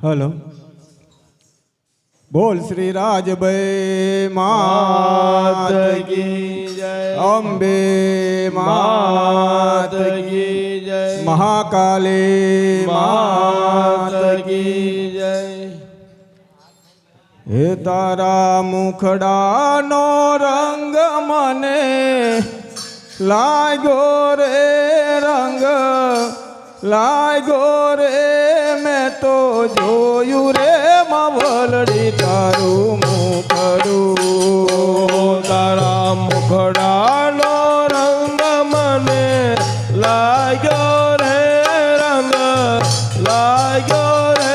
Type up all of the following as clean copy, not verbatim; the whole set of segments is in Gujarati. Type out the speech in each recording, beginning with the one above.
हेलो बोल श्री राजबे मात की जय अम्बे मात की जय महाकाले मात की जय हे तारा मुखड़ानो रंग मने लागो रे रंग लागो रे मैं तो जोयू रे मवलड़ी तारू मुखड़ू तारा मुखड़ानो रंग मने लाग्यो रे रंग लाग्यो रे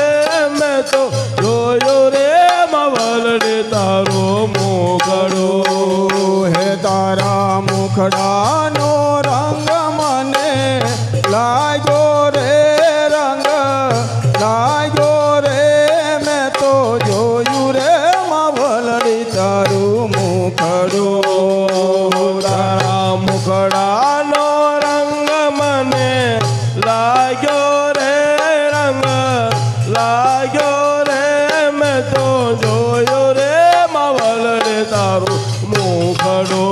मैं तो जोयो रे मवलड़ी तारो मुखड़ो हे तारा मुखड़ानो रंग मने लागो रे रंग लागो रे मैं तो जोयू रे मवलड़ी तारू मुखड़ो तारा मुखड़ानो रंग मने लाग्यो रे रंग लाग्यो रे मैं तो जोयो रे मवल रे तारो मुखड़ो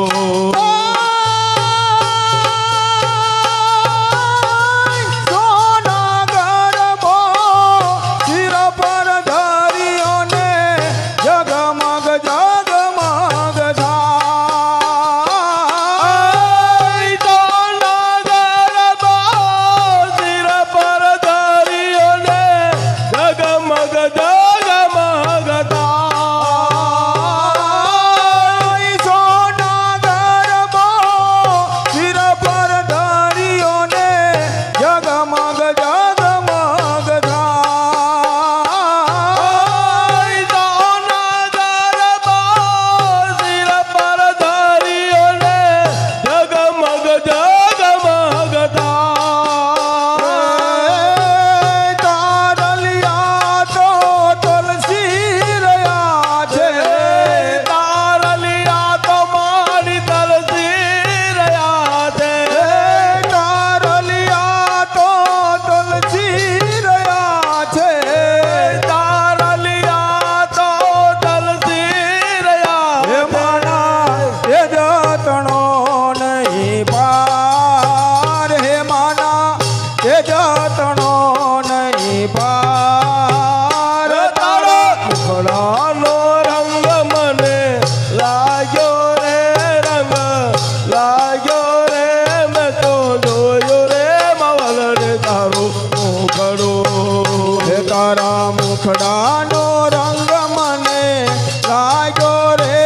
मुखड़ानो रंग मने लागो रे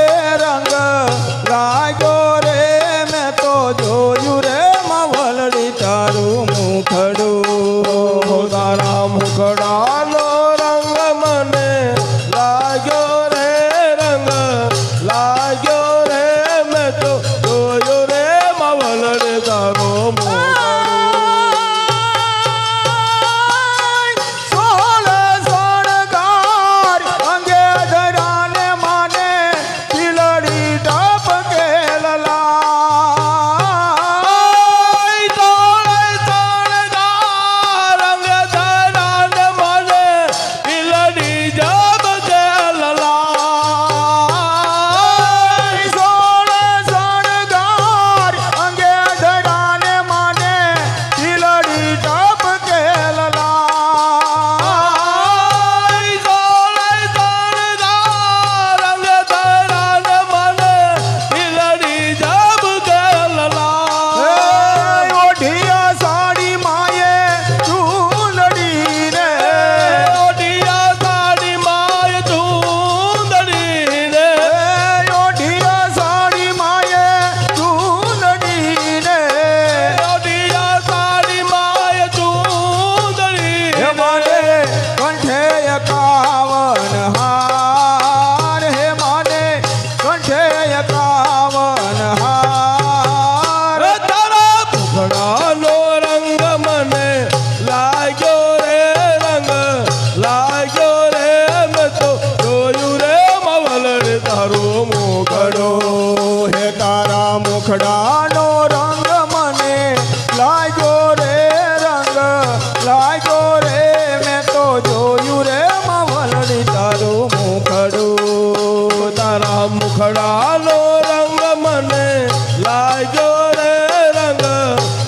रंग लागो रे मैं तो जोयू रे मवलड़ी तारू मुखड़ू तारा मुखड़ानो रंग मने लाग्यो रे रंग लाग्यो रे मैं तो जोयो रे मवल रे तारो मुखड़ो मुखड़ानो रंग मने लागो रे रंग लागो रे मैं तो जोयू रे મુખડાનો રંગ મને લાગ્યો રે રંગ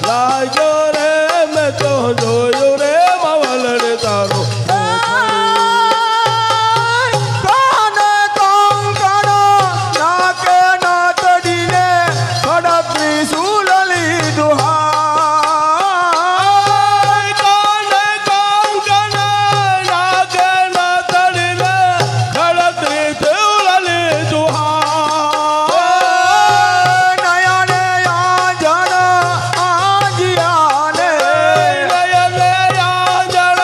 લાગ્યો રે મેં તો જોયું રે મવલ રે તારો કાને કંકણ નાકે નાતડીને ખડકની સુલલી દુહાઈ કાને કંકણ નાકે નાતડીને ખડકની સુલલી દુહાઈ નયને આંજણ આંજિયાને નયને આંજણ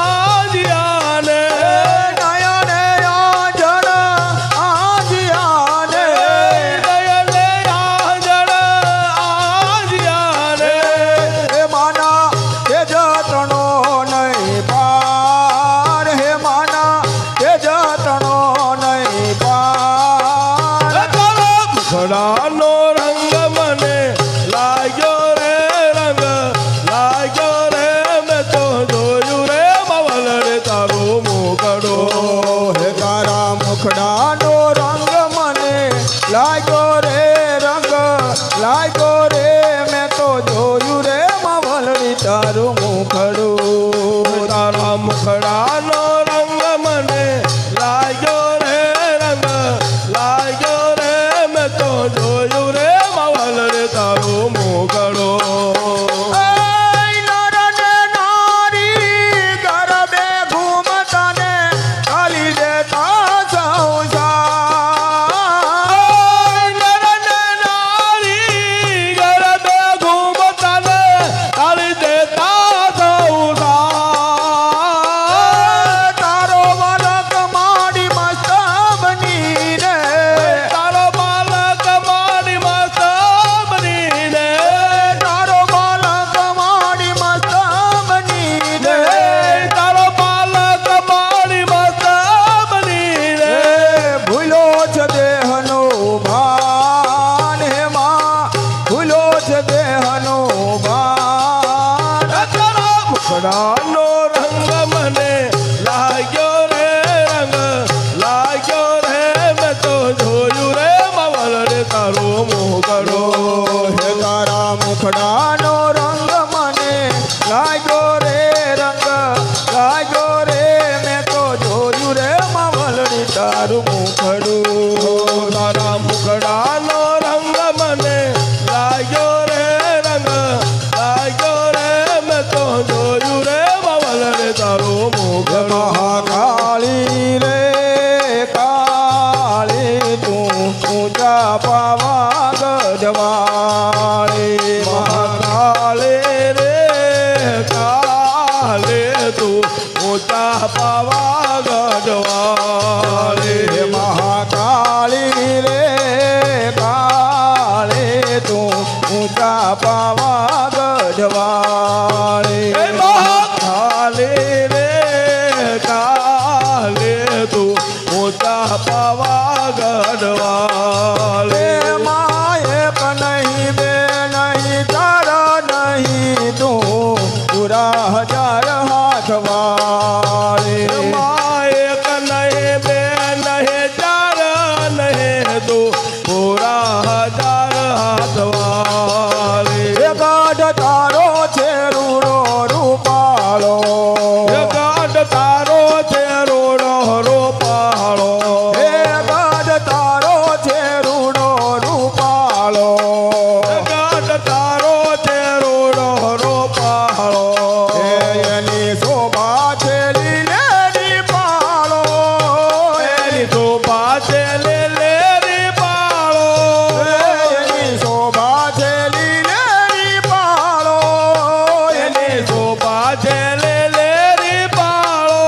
આંજિયાને નયને આંજણ આંજિયાને નયને આંજણ આંજિયાને હે માના તે જતણો નહીં પાર હે માના તે જતણો નહીં પાર મુખડાનો રંગ મને લાગ્યો રે રંગ લાગ્યો રે મેં તો જોયું રે મવલ રે તારો મોગડો હે તારા મુખડાનો રંગ મને લાગ્યો રે રંગ લાગ્યો રે મેં તો જોયું રે મવલડી તારું મુખડું તારા મુખડાનો રંગ મને લાગ્યો રે રંગ લાગ્યો રે મેં તો જોયું રે મવલ રે તારો મોગડો નર ને નારી ગરબે ઘૂમતાને ખાલી દેતા સંસાર નર ને નારી ગરબે ઘૂમતાને તાળી દેતા સૌદાર તારો મલક માડી મસ્ત બનીને તારો બાલક મારી મસ્ત બનીને તારો મલક માડી મસ્ત બનીને તારો બાલક મારી મસ્ત બનીને ભૂલો છે દેહનો ભાન હે માં ભૂલો છે દેહનો ભાન તારા મુખડાનો રંગ મને લાગ્યો રે રંગ લાગ્યો રે મેં તો જોયું રે મવલ રે તારો મોગડો હે તારા મુખડાનો રંગ મને લાગ્યો રે રંગ લાગ્યો રે મેં તો જોયું રે મવલડી તારું મુખડું તારા મુખડાનો રંગ મને લાગ્યો રે રંગ લાગ્યો રે મેં તો જોયું રે મવલ રે તારો મોગડો મહાકાળી રે કાળી તું ઊંચા પાવાગઢવાળી મહાકાલે રે કાલે તું ઊંચા પાવાગઢવાલે હે મહાકાળી રે કાળે તું ઊંચા પાવાગઢવાળી હે મહાકાલે રે કાલે તું ઊંચા પાવાગઢવાલે હે માએ નહીં બે નહીં તારા નહીં તું પૂરા હજાર હાથવાળી એક નહીં બે નહીં ચાર નહીં દો પૂરા હજાર હાથવાલે એ ગાઢ તારો છે રૂડો રૂપાળો ગાઢ તારો છે રોડો રોપાળો એ ગાઢ તારો છે રૂડો રૂપાળો ગાઢ તારો છે રોડો રોપાળો એની શોભા છે લીલેરી પાળો એની શોભા છે લેલેરી પાળો એની શોભા છે લીલેરી પાળો એની શોભા છે લેલેરી પાળો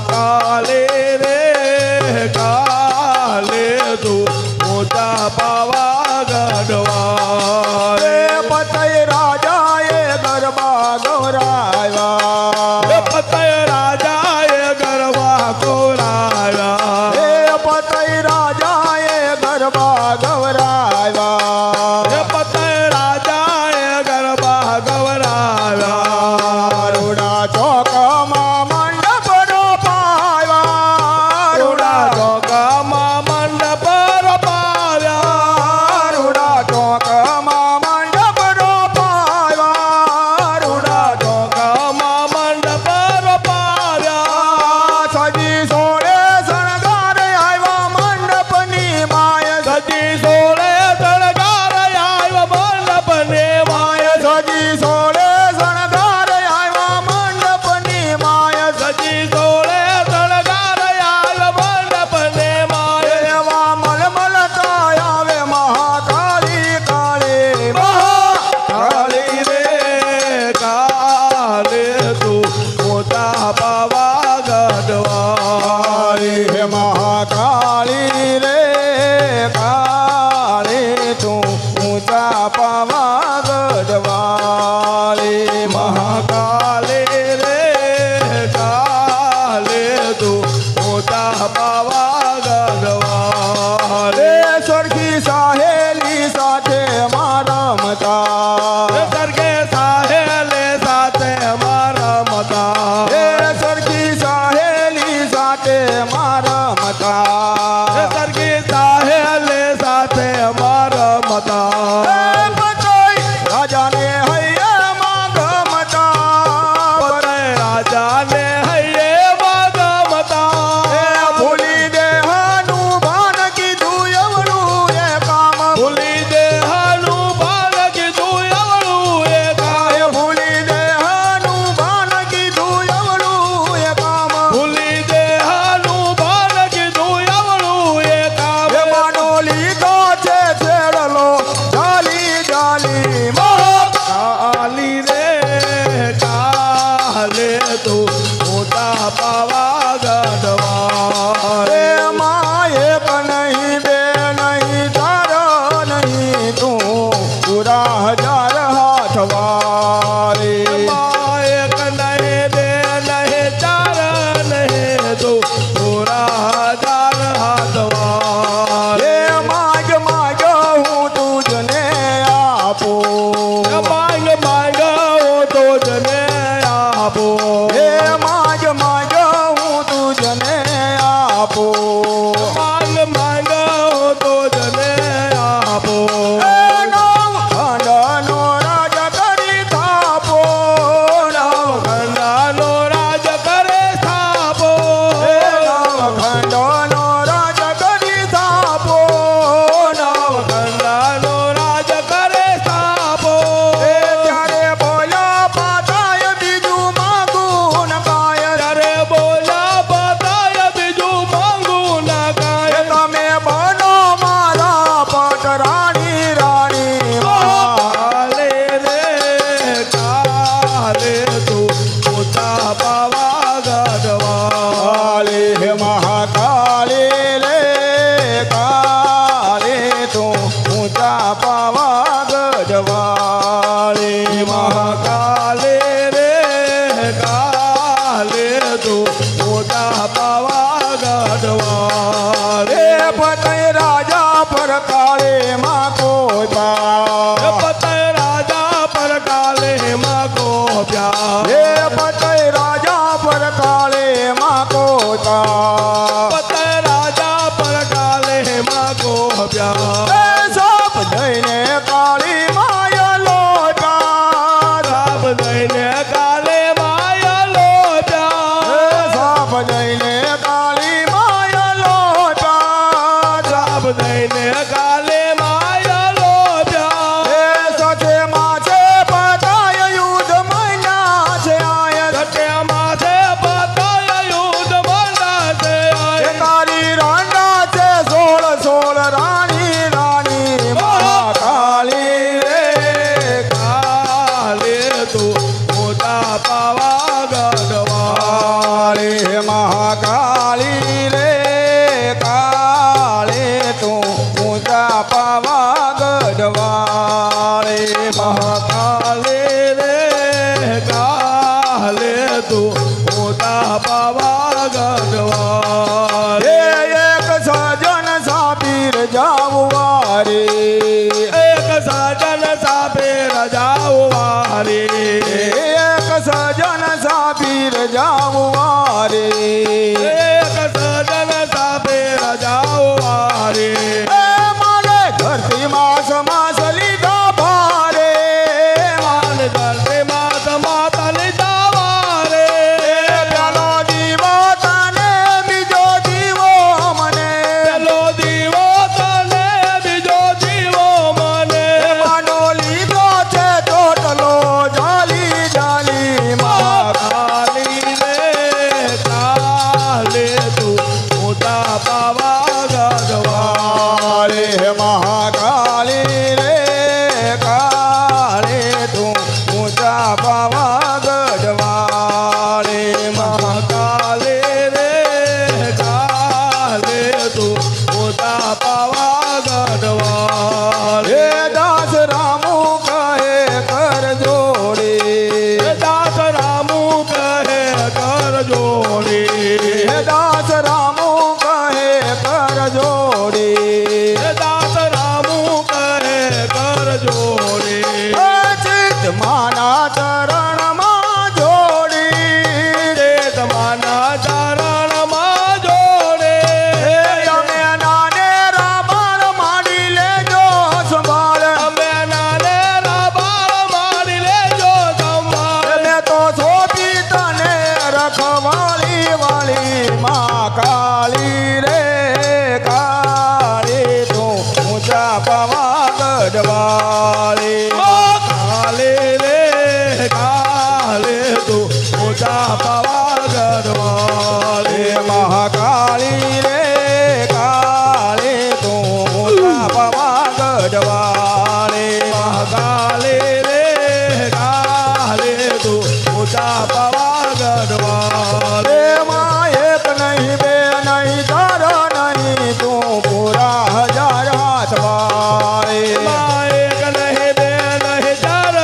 કાલે રે કાલે તું મોટા પાવાગઢવા રે પતય રાજાએ ગરબા ગવરાવ્યા પતય રાજાએ ગરબા ગોરાવ્યા રે પતય રાજાએ ગરબા ગવરાવ્યા પતય રાજાએ ગરબા ગવરાવ્યા રૂડા ચોકમાં મંડપ રોપાવ્યા રૂડા ચોકમાં મંડપ રોપાવ્યા રૂડા ચોકમાં મંડપ રોપાવ્યા રૂડા ચોકમાં મંડપ રોપાવ્યા સજી સોળે શણગાર આવ્યા મંડપની માય સજી સોળે શણગાર આવ્યા મંડપને માય સજી સોળે શણગાર આવ્યા મંડપની માય સજી સોળે શણગાર આવ્યા મંડપને માય એવા મલમલતા આવે મહાકાળી કાળી કાળી રે કાલે તું મોટા પાવાગઢવાળી હે મહાકાળી રે કાળી તું ઊંચા પાવાગઢવાળી મહાકાલે રે કાલે તું મોટા પાવાગઢવાળી રે સરખી સાહેલી સાથે મારા મતા સરગે સાહેલે સાથે મારા મતા હે સરખી સાહેલી સાથે મારા મતા સરગે સાહેલે સાથે મારા મતા હે પતય રાજાને હૈયે માં ગમતા પતય રાજાને હૈયે મગમતા હે ભૂલી દેહાનું ભાન કીધું એવડું એ કામ ભૂલી દેહાનું ભાન કીધું એવડું એ કામ હે ભૂલી દેહાનું ભાન કીધું એવડું એ કામ ભૂલી દેહાનું ભાન કીધું એવડું એ કામ હે માનો લીધો છે છેડલો જાલી જાલી કાલી રે કાલે તું મોટા પાવાગઢવા રે માએ નહીં બે નહીં ચાર નહીં તું પૂરા હજાર હાથ વારી એક નહીં બે નહીં ચાર નહીં તો પૂરા હજાર હાથવા હે માગ માગ હું તુજને આપું માંગ માંગ હો તો જને આપો હે માગ માગ હું તુજને આપું માંગ માંગ હો તો જને આપો હે નવ ખંડનો રાજ કરી થાપો નવ ખંડાનો રાજ કરે સ્થાપો હે નવ ખંડનો રાજ કરી થાપો નવ ખંડાનો રાજ કરે સ્થાપો હે ત્યારે બોલ્યા પાતાય બીજું માગું ન કાય ત્યારે બોલ્યા બતાય બીજું માંગું ના હે કાય તમે બનો મારા પટ રાણી રાણી કાલે રે કાલે તું મોટા પાવાગઢવા કાલે હે મહાકાળી રે કાલે તું ઊંચા પાવાગઢવાળી મહાકાલે રે કાલે તું મોટા પાવાગઢવા રે પતય રાજા પર કાળે માં કોઈ પા પતય રાજા પર કાલે માં કોપ્યા હે પતય રાજા પર કાળે માં કોઈ પા પતય રાજા પર કાલે માં કોપ્યા હે સપ જઈને કાળી માય લોટા સાપ દઈને કાલે માયા લોપ્યા હે સપ જઈને કાળી માય લોટા સાપ દઈને કાલે માયા લોપ્યા હે સચે માછે પતાય યુદ્ધ મહિના છે આય સત્ય માથે પતાય યુદ્ધ મંડા છે મહાકાળી રે કાળે તું ઊંચા પાવાગઢ વાળી મહાકાલે રે કાલે તું મોટા પાવાગઢ વાળી. એક સજન સાપીર જાવવારી એક સાજન સાપે રજાઓ વારી. એક સજન સાપીર જાવવારી એક સજન સાપે રજાઓ વારી. મારે ધરતી માસ માસ લીધા ભારે માન ધરતી માત માતા લીધા વારે. પેલો દીવો તને બીજો દીવો મને પેલો દીવો તને બીજો દીવો મને. માનો લીધો છે ટોટલો જાલી જાલી મહાકાલી રે કાલે તું મોટા પાવાગઢ વાળી. વાળે મહાકાળી રે કાળે તું ઊંચા પાવાગઢ વાળે મહાકાલે રે કાલે તું મોટા પાવાગઢ વાળી. હે દાસ રામુ કહે કર જોડી દાસ રામુ કહે કર જોડી. હે દાસ રામુ કહે કર જોડી દાસ રામુ કહે કર જોડી. ચિત માના ચરણમાં જોડી તે તમારા ચરણમાં જોડે. તમે નાને રાબાર માંડી લેજો સંભાળ અમે નાને રાબાર મારી લેજો સંભાળ. મેં તો સોંપી તને રખવાળી વાળી માં કાળી રે કાળી તું ઊંચા પાવાગઢ વાળી કાલે રે કાલે તું મોટા પાવાગઢ વાળી. મહાકાળી રે કાળી તું ઊંચા પાવાગઢ વાળી મહાકાલે રે કાલે તું મોટા પાવાગઢ વાળી. એમાં એક નહીં બે નહીં ચાર નહીં તું પૂરા હજાર હાથ વાળી એક નહીં બે નહીં ચાર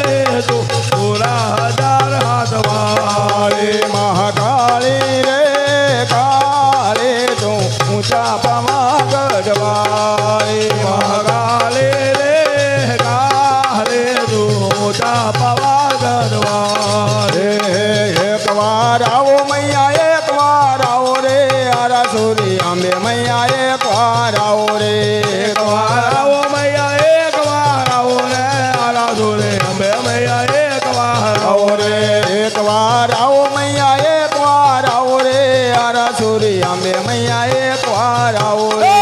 નહીં તું પૂરા હજાર હાથ વાળી. મહાકાળી રે કાળી તું ઊંચા પાવાગઢ વાળી મહાકાલે રે કાલે તું મોટા પાવાગઢ વાળી. એક વાર આવો મૈયા એક વાર આવો રે આરા સુરી અંબે મૈયા એક વાર આવો રે એક વાર આવો મૈયા એક વાર આવો રે આરા જોડે અંબે મૈયા એક વાર આવો રે એક વાર આવો મૈયા એક વાર આવો રે આરા સુરી અંબે મૈયા એક વાર આવો રે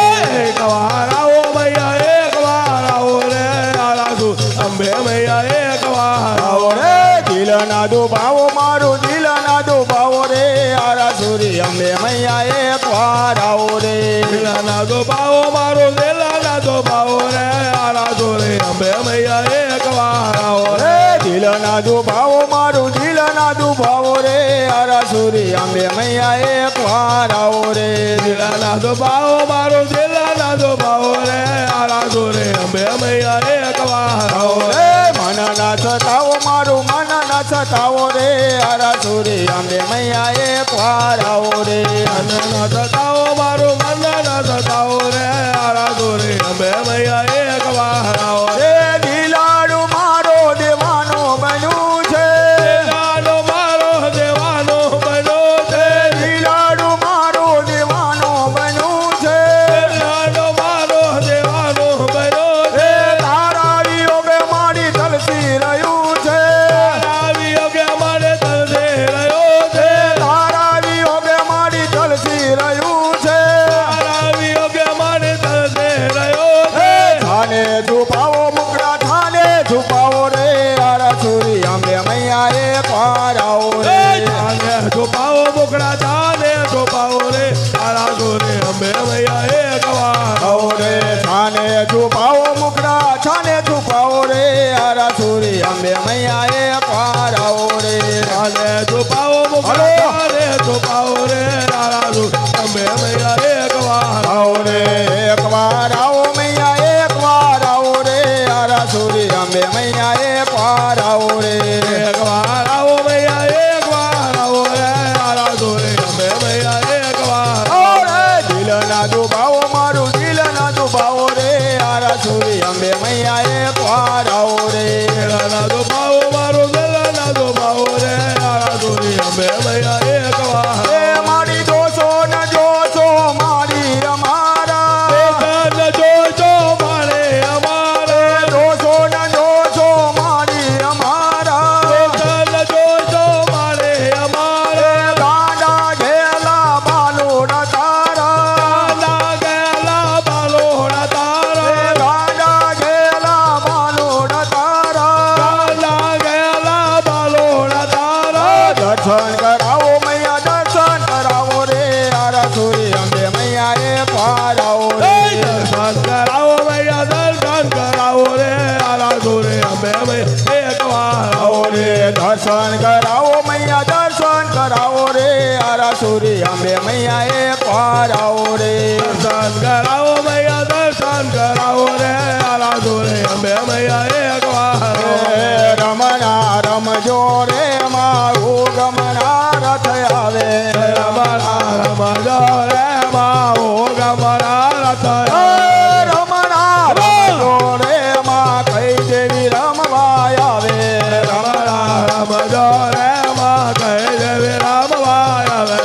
એક વાર આવો મૈયા એક વાર આવો રે આરા જોડે અંબે મૈયા એક વાર આવો રે દિલ ના દુભાવો મારું દિલ ના દુભાવો રે આરા સુરી અંબે મૈયા એક વાર આવો રે દિલના દો પાવો મારો દિલના દો પાવો રે આરા જોડે અંબે મૈયા એક વાર આવો રે. દિલ ના દુભાવો મારું દિલ ના દુભાવો રે આરા સુરી અંબે મૈયા એક વાર આવો રે દિલના દો પાવો મારો દિલના દો પાવો રે આરા જોડે અંબે મૈયા એક વાર આવો રે. મન ના સતાવો મારું મન ના સતાવો રે આરા સુરી અંબે મૈયા એક વાર આવો રે મનના સતાવો મારો મનના સતાવો રે આરા જોડે અંબે મૈયા એક વાર આવો રે. રે દિલાડુ મારો દેવાનો બન્યું છે દિલાનો મારો દેવાનો બન્યો છે. દિલાડુ મારો દેવાનો બન્યું છે દિલાનો મારો દેવાનો બન્યો છે. તારા વિયોગે મારી તલસી રહ્યું છે આવી યોગ્ય મારે તલસે રહ્યો છે. તારા વિયોગે મારી તલસી રહ્યું છે આવી યોગ્ય મારે તલસે રહ્યો છે. થાને છુપાવો મુકડા થાને છુપાવો રે આરા સુરી અંબે મૈયા એક વાર આવો રે જાને છુપાવો મુકડા જાને છુપાવો રે આરા જોડે અંબે મૈયા એક વાર આવો રે થાને છુપાવો મુકડા છાને છુપાવો રે આરા સુરી અંબે મૈયા એક વાર આવો રે જાને છુપાવો મુકડા જાને છુપાવો રે મૈયા એક વાર આવો રે દર્શન કરાવો મૈયા દર્શન કરાવો રે આલા જોરે અંબે મૈયા એક વાર રમણા રમજો રે મારું ગમના રથ આવે રમણા રમજો રે માઓ ગમરા રથ રમણા રમજો રે માં કઈ દેવી રમવા આવે રમણા રમજો રે માં કઈ દેવી રમવા આવે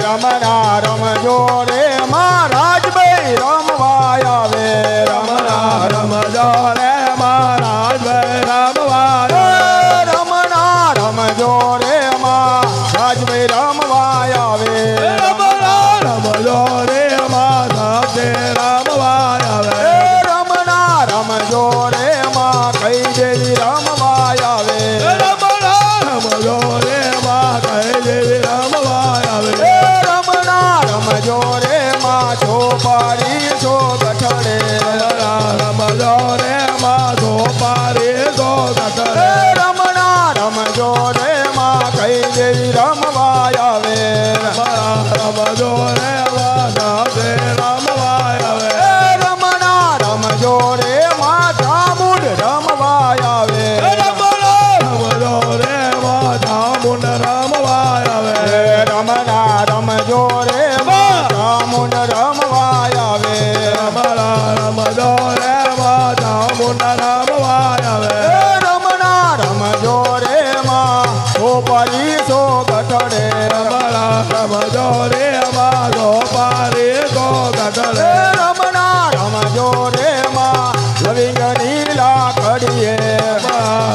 રમણા રમજો રે માં રાજભાઈ રમવા આવે રમણા રમજો રે મહારાજ રમવા આવે રમણા રમજો રે માં રાજભાઈ રમવા આવે રમણા રમજો રે માં સાથે રમવા આવે રમણા રમજો રે માં કઈ દેવી રમવા આવે રમણા રમજો રે માં કઈ દેવી રમવા આવે રમણા રમજો રે માં છોપારી છો ગઠડે રમજો રે માં ધોપારી ધો ગટરે રમણા રમજો રે માં કઈ દેવી રમવા આવે રમજો રે માં સાથે રમવા આવે રમણા રમજો રે માં ચામુંડ રમવા આવે રમણા રમજો રે માં ચામુંડ રમવા આવે રમણા રમજો રે માં ચામુંડ રમવા આવે રમણા રમજો રે માં ચામુંડ રમવા આવે રમણા રમજો રે માં છોપારી છો ગઠડે રમણા રમજો રે માં ધોપારી ધો ગટરે રમણા રમજો રે માં લવિંગ નીલા કડીએ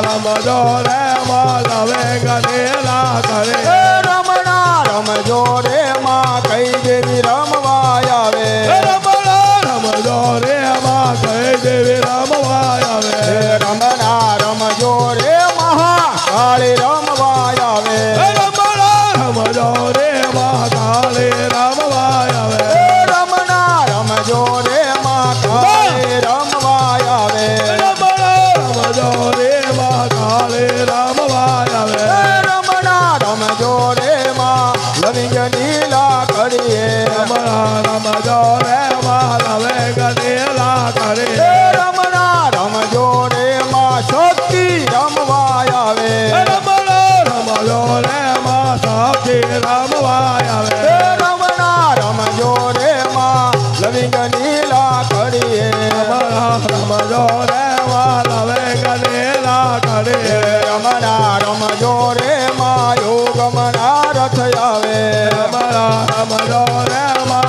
રમજો રે માં લવે ગનેલા કરે રમણા રમજો રે માં કઈ દેવી રમવા આવે રમણા રમજો રે માં કઈ દેવી રમવા આવે રમણા રમજો રે મહાકાળી રમવા આવે રમણા રમજો રે માં કાલે રમવા આવે રમણા રમજો રે મહાકાળી રમવા આવે રમણા રમજો રે માં કાલે રમવા આવે રમણા રમજો રે માં લવિંગ નીલા કડીએ રમણા રમજો રે માં લવે ગનેલા કરે રમણા રમજો રે માં શક્તિ રમવા આવે રમણા રમજો રે માં સાથે રમવા આવે રમણા રમજો રે માં લવિંગ નીલા કડીએ રમણા રમજો રે માં લવે ગનેલા કરે રમણા રમજો રે માં યોગમના રથ આવે રમણા રમજો રે માં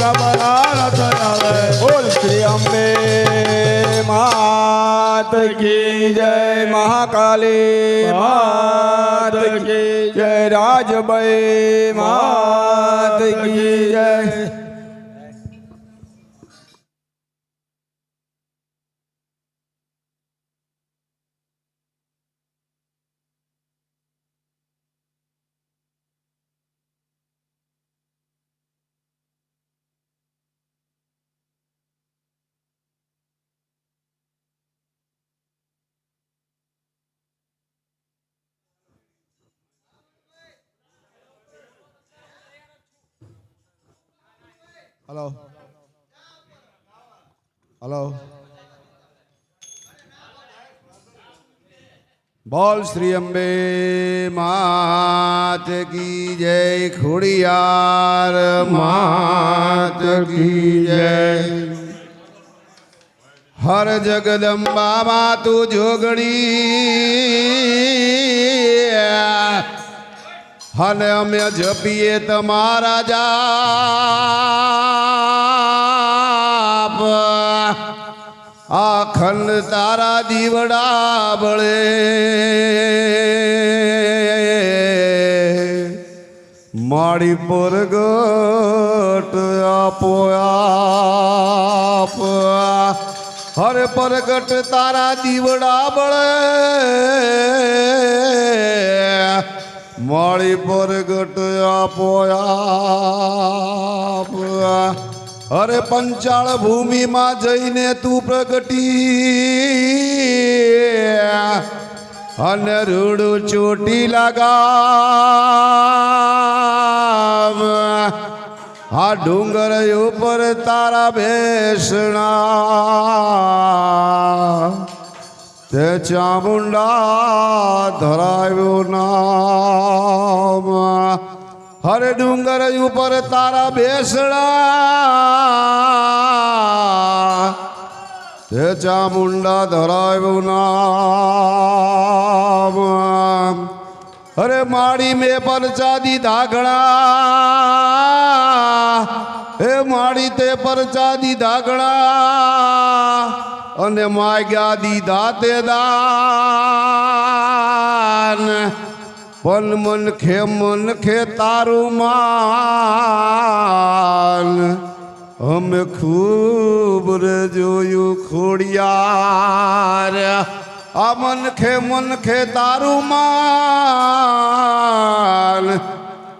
ગમરા રથ આવે બોલ શ્રી અંબે માત કી જય મહાકાલી માત કી જય રાજભાઈ માત કી જય હલો હલો બોલ શ્રી અંબે માત કી જય ખોડિયાર માત કી જય હર જગદંબા માં તું જોગણી અને અમે જપીએ તમારા જાપ આખંડ તારા દીવડા બળે માડી પર ગટ આપો આપ હરે પરગટ તારા દીવડા બળે માળી પરગટ આપો આપ અરે પંચાળ ભૂમિમાં જઈને તું પ્રગટી અને રૂડ ચોટી લગાવ આ ડુંગર ઉપર તારા બેસણા તે ચામુંડા ધરાવ્યું નામ હરે ડુંગર ઉપર તારા બેસણા તે ચામુંડા ધરાવ્યું નામ અરે માડી મેં પરચા દીધા ઘણા હે માડી તે પરચા દીધા ઘણા અને માગ્યા દીધા તે દાન પણ મન ખે તારું માન અમે ખૂબ રે જોયું ખોડિયાર આ મન ખે તારું માન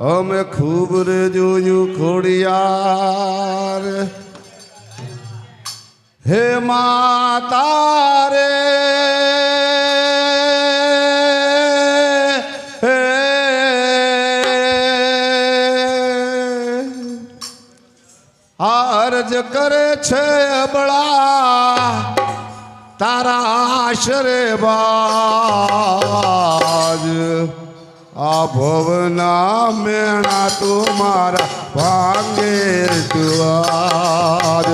અમે ખૂબ રે જોયું ખોડિયાર હે માતા રે અરજ કરે છે અબળા તારા આશરે બાજ આ ભવના મેણા તું મારા ભાંગે તુઆજ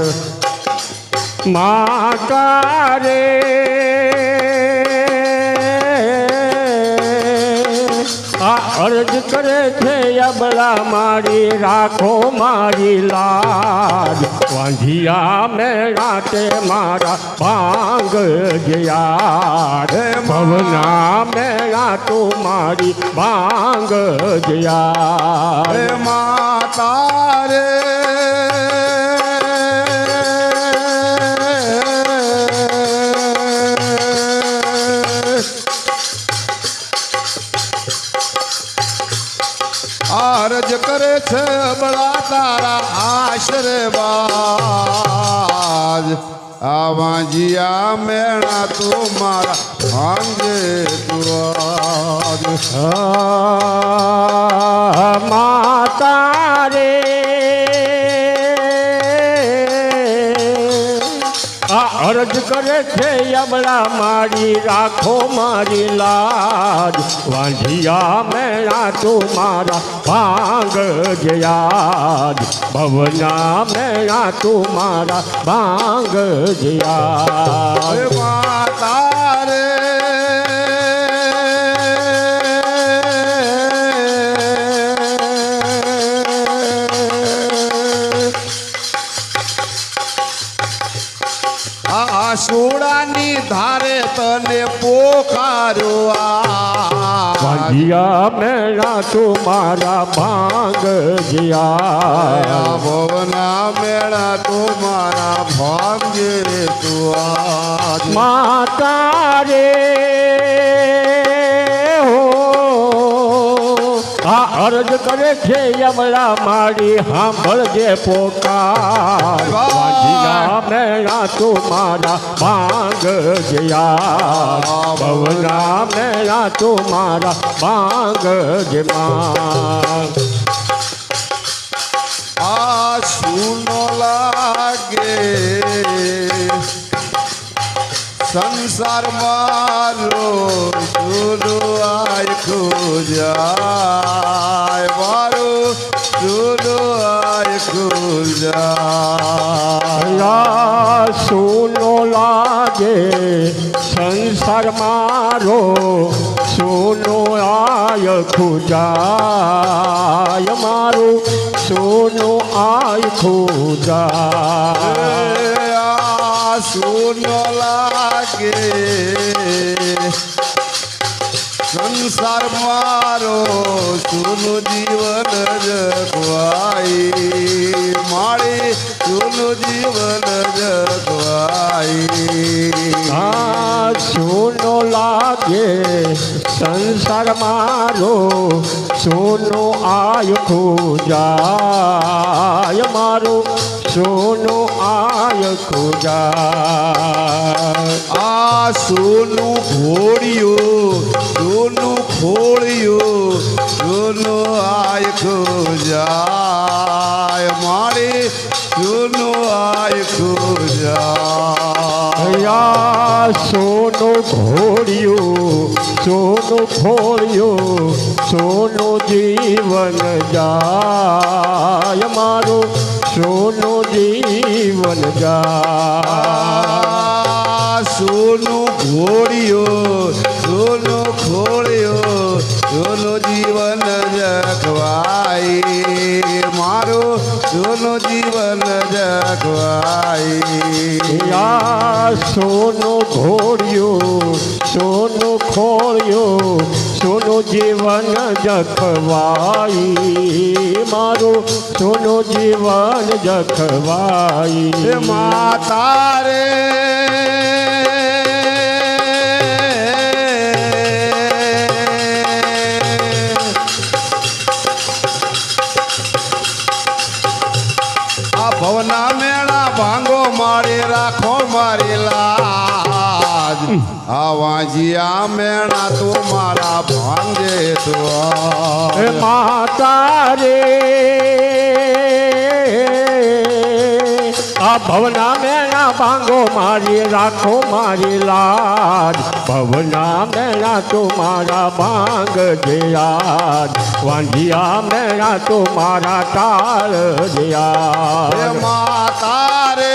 માતા રે આ અરજ કરે છે અબળા મારી રાખો મારી લાજ વાંધિયા મેળા તે મારા ભાંગ જયા ભવના મેળા તું મારી ભાંગ જયા હે માતા રે અરજ કરે છે બળા તારા આશરે બાજ આવા જીયા મેણા તું મારા ભાંગે તું માતા રે આ અરજ કરે છે અબળા મારી રાખો મારી લાજ વાંધિયા મેળા તું મારા ભાંગ જયાદ ભવના મેળા તું મારા ભાંગ જયાદ માતા રે સોડાની ધારે તને પોકાર્યો વાંધિયા મેળા તું મારા ભાંગ જયા ભવના મેળા તું મારા ભાંગે તું માતા રે હો આ અરજ કરે છે અમળા મારી સાંભળજે પોકાર વાંધિયા મેળા તું મારા ભાંગ જયા ભવના મેળા તું મારા ભાંગ જમા આ સુનો લાગે સંસાર મારો સુનો આખું જાય મારો સુનો આખું જાય સુનો લાગે સંસાર મારો સોનો આય ખુજાય મારું સોનો આય ખુજાય સુનો લાગે સંસાર મારો સુનું જીવન જગવાઈ મારી સુનું જીવન જગવાઈ સોનો લાગે સંસાર મારો સોનો આય ખુજાય મારું સોનો આય ખુજાય આ સોનું ઘોડિયું સોનું ખોળિયું સોનું આય ખુજાય સુનો આયખું જા યા સોનું ઘોડિયું સોનું ખોડિયું સોનું જીવન જાય મારું સોનું જીવન જાય સોનું ઘોડિયો સોનો ખોળ્યો સોનો જીવન જગવાય મારું સોનું જીવન જગવાય યા સોનું ઘોડિયું સોનું ખોડિયું સોનું જીવન જખવાઈ મારું સોનું જીવન જખવાઈ માતા રે આ ભવના મેળા ભાંગો મારી રાખો મારી લાજ આ વાંજિયા મેળા તું મારા ભાંગે તો માતા રે આ ભવના મેળા ભાંગો મારી રાખો મારી લાજ ભવના મેળા તો મારા ભાંગ જયાદ વાંઢિયા મેળા તો મારા તાળ જયાદ માતા રે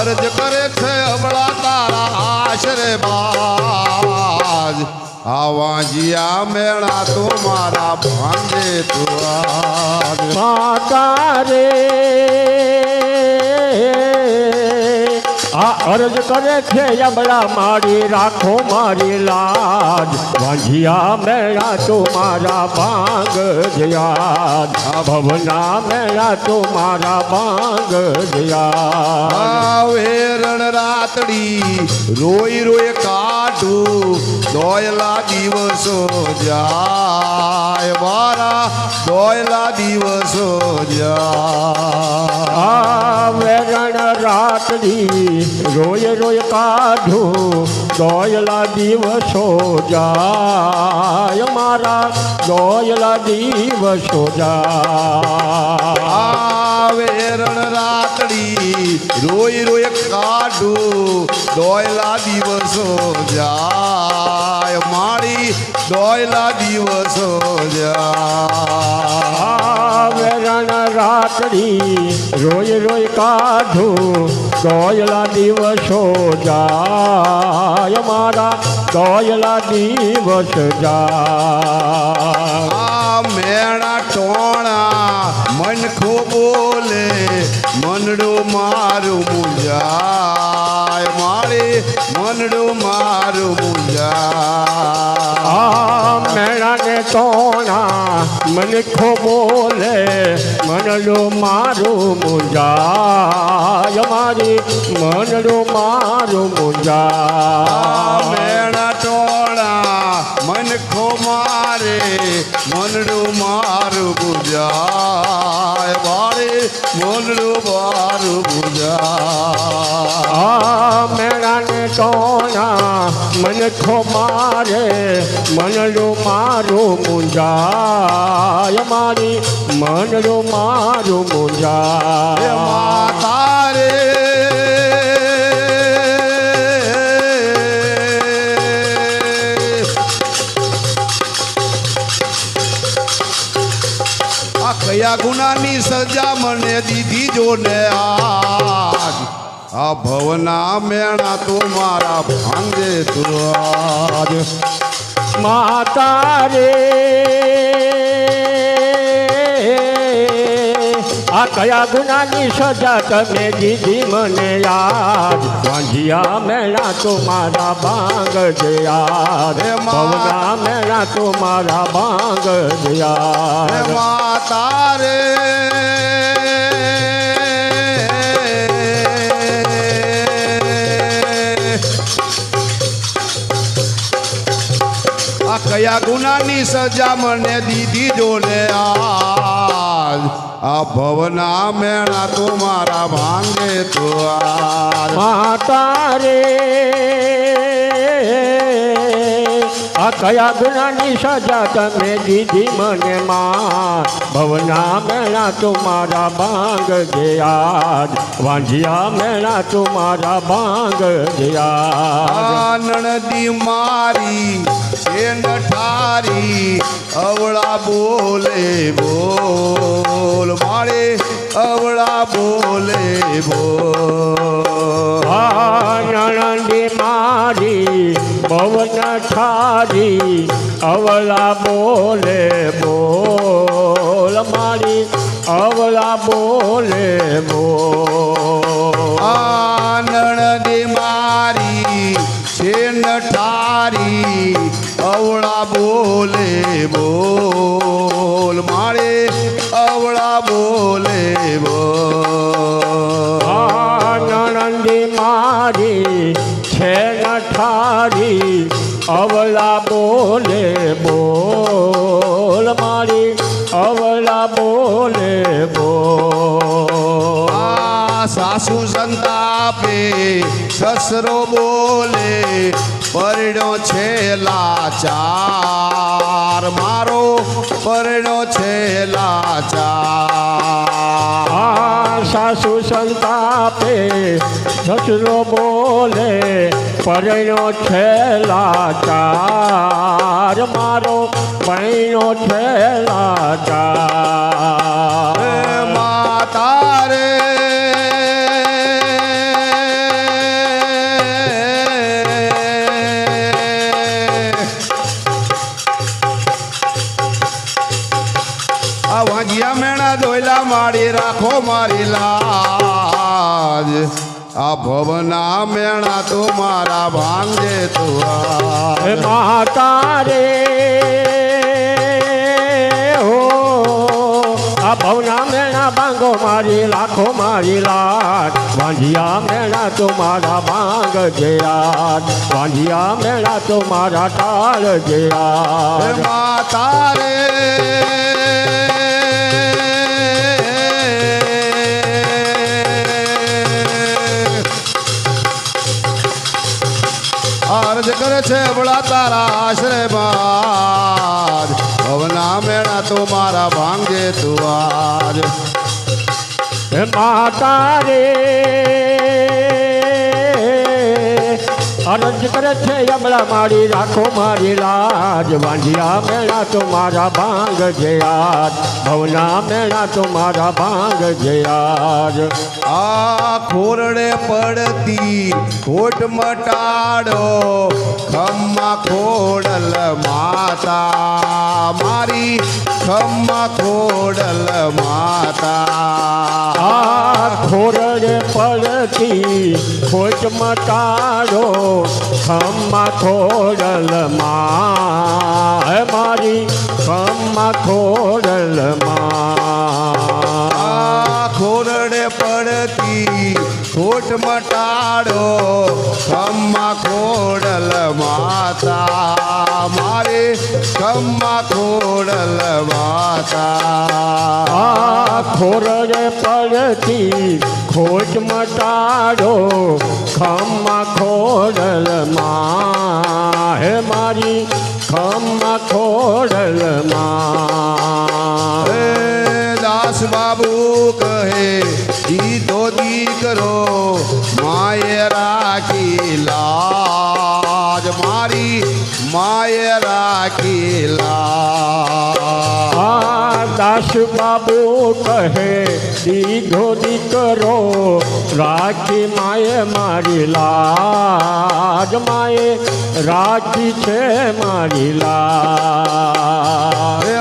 અરજ કરે છે અબળા તારા આશરે બાજ આ વાંજિયા મેળા તો મારા ભાંગે તો માતા રે આ અરજ કરે છે અબળા મારી રાખો મારી લાજ વાંઢિયા મેળા તો મારા ભાંગ જયાદ ભવના મેળા તો મારા ભાંગ જયાદ વેરણ રાતડી રોઈ રોઈ કાઢું દોયલા દિવસો જાય મારા દોયલા દિવસો જાય વેરણ રાતડી રોય રોય કાઢું દોયલા દિવસો જાય મારા દોયલા દિવસો જાય વેરણ રાતડી રોઈ રોઈ કાઢું દોયલા દિવસો જાય મારી દોયલા દિવસો જાય વેરણ રાતડી રોય રોય કાઢું દોયલા દિવસો જાય મારા દોયલા દિવસ જાય મેણા ટોણા મનખો બોલે મનડું મારું મુંજાય મારે મનડું મારું મુંજાય મેળાને તોણા મનખો બોલે મનડું મારું મુંજાય મારી મનડું મારું મુંજાય મેણા ટોણા મનખો મારે મનડું મારું મુંજાય મારે મનડું મારું મુંજાય મેળાને તોણા મનખો મારે મનડું મારું મુંજાય મારી મનડું મારું મુંજાય માતા રે આ કયા ગુનાની સજા મને દીધી જો ને આજ આ ભવના મેણા તો મારા ભાંગે તો આજ માતા રે આ કયા ગુનાની સજા તમે દીધી મને યાદ વાંઢિયા મેળા તો મારા ભાંગ જયાદ ભવના મેળા તો મારા ભાંગ જયાદ માતા રે આ કયા ગુનાની સજા મને દીધી જો ને આજ આ ભવના મેણા તો મારા ભાંગે તો આજ માતા રે આ કયા ગુનાની સજા તમે દીધી મને માં ભવના મેળા તુમારા ભાંગ જે યાદ વાંઝિયા મેળા તુમારા ભાંગ જે યાદ નણદી મારી છે નઠારી અવળા બોલે બોલ મારે અવળા બોલે બોલ નણંદી મારી ભવન ઠારી અવલા બોલે બોલ મારી અવલા બોલે બોલ નણદી મારી છે નઠારી અવળા બોલે બોલ મારે અવળા બોલે બોલ નણંદી મારી છે નઠારી અવલા બોલે બોલ મારી અવલા બોલે બોલ સાસુ સંતાપે સસરો બોલે પરણો છે લાચાર મારો પરણો છે લાચાર સાસુ સંતાપે સસરો બોલે પરણો છે લાચાર મારો પરણો છે લાચાર માતા રે વાંજિયા મેણા દોયલા મારી રાખો મારી લાજ આ ભવના મેણા તો મારા ભાંગે તો માતા રે હો આ ભવના મેણા ભાંગો મારી લાખો મારી લાટ વાંઝિયા મેળા તો મારા ભાંગ જયાત વાંઝિયા મેળા તો મારા ટાળ જયાત માતા રે અરજ કરે છે બળા તારા આશ્રય બાદ ભવના મેળા તો મારા ભાંગે તું આજ માતા રે અરજ કરે છે યમલા મારી રાખો મારી લાજ વાંઝિયા મેળા તો મારા ભાંગ જયાત ભવના મેળા તો મારા ભાંગ જયાત આ ખોરડે પડતી ખોટ મટાડો ખમ્મા ખોડલ માતા મારી ખમ્મા ખોડલ માતા આ ખોરડે પડતી ખોટ મટાડો ખમ્મા ખોડલ માં હે મારી ખમ્મા ખોડલ માં ખોરડે પડતી ખોટ મટાડો ખમ્મા ખોડલ માતા મારે ખમ્મા ખોડલ માતા આ ખોરડે પડતી ખોટ મટાડો ખમ્મા ખોડલ માં હે મારી ખમ્મા ખોડલ માં દાસ બાબુ કહે દીધો દીકરો માએ રાખી લાજ મારી માએ રાખી લાજ દાસ બાબુ કહે દીધો દીકરો રાખી માએ મારી લાજ માએ રાખી છે મારી લાજ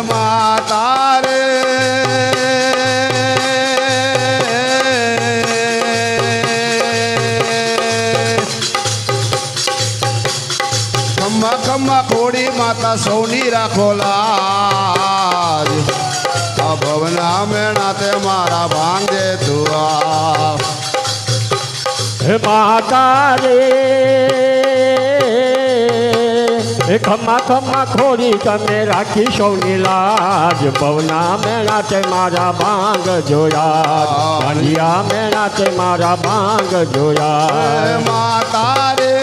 માતા રે ખમ્મા ખમ્મા ખોડી માતા સૌની રાખો લાજ આ ભવના મેણા તે મારા ભાંગે તું હે માતા રે એ ખમ્મા ખમ્મા ખોડી તમે રાખી સૌની લાજ ભવના મેળા તે મારા ભાંગ જોયા ભાંડિયા મેળા તે મારા ભાંગ જોયા માતા રે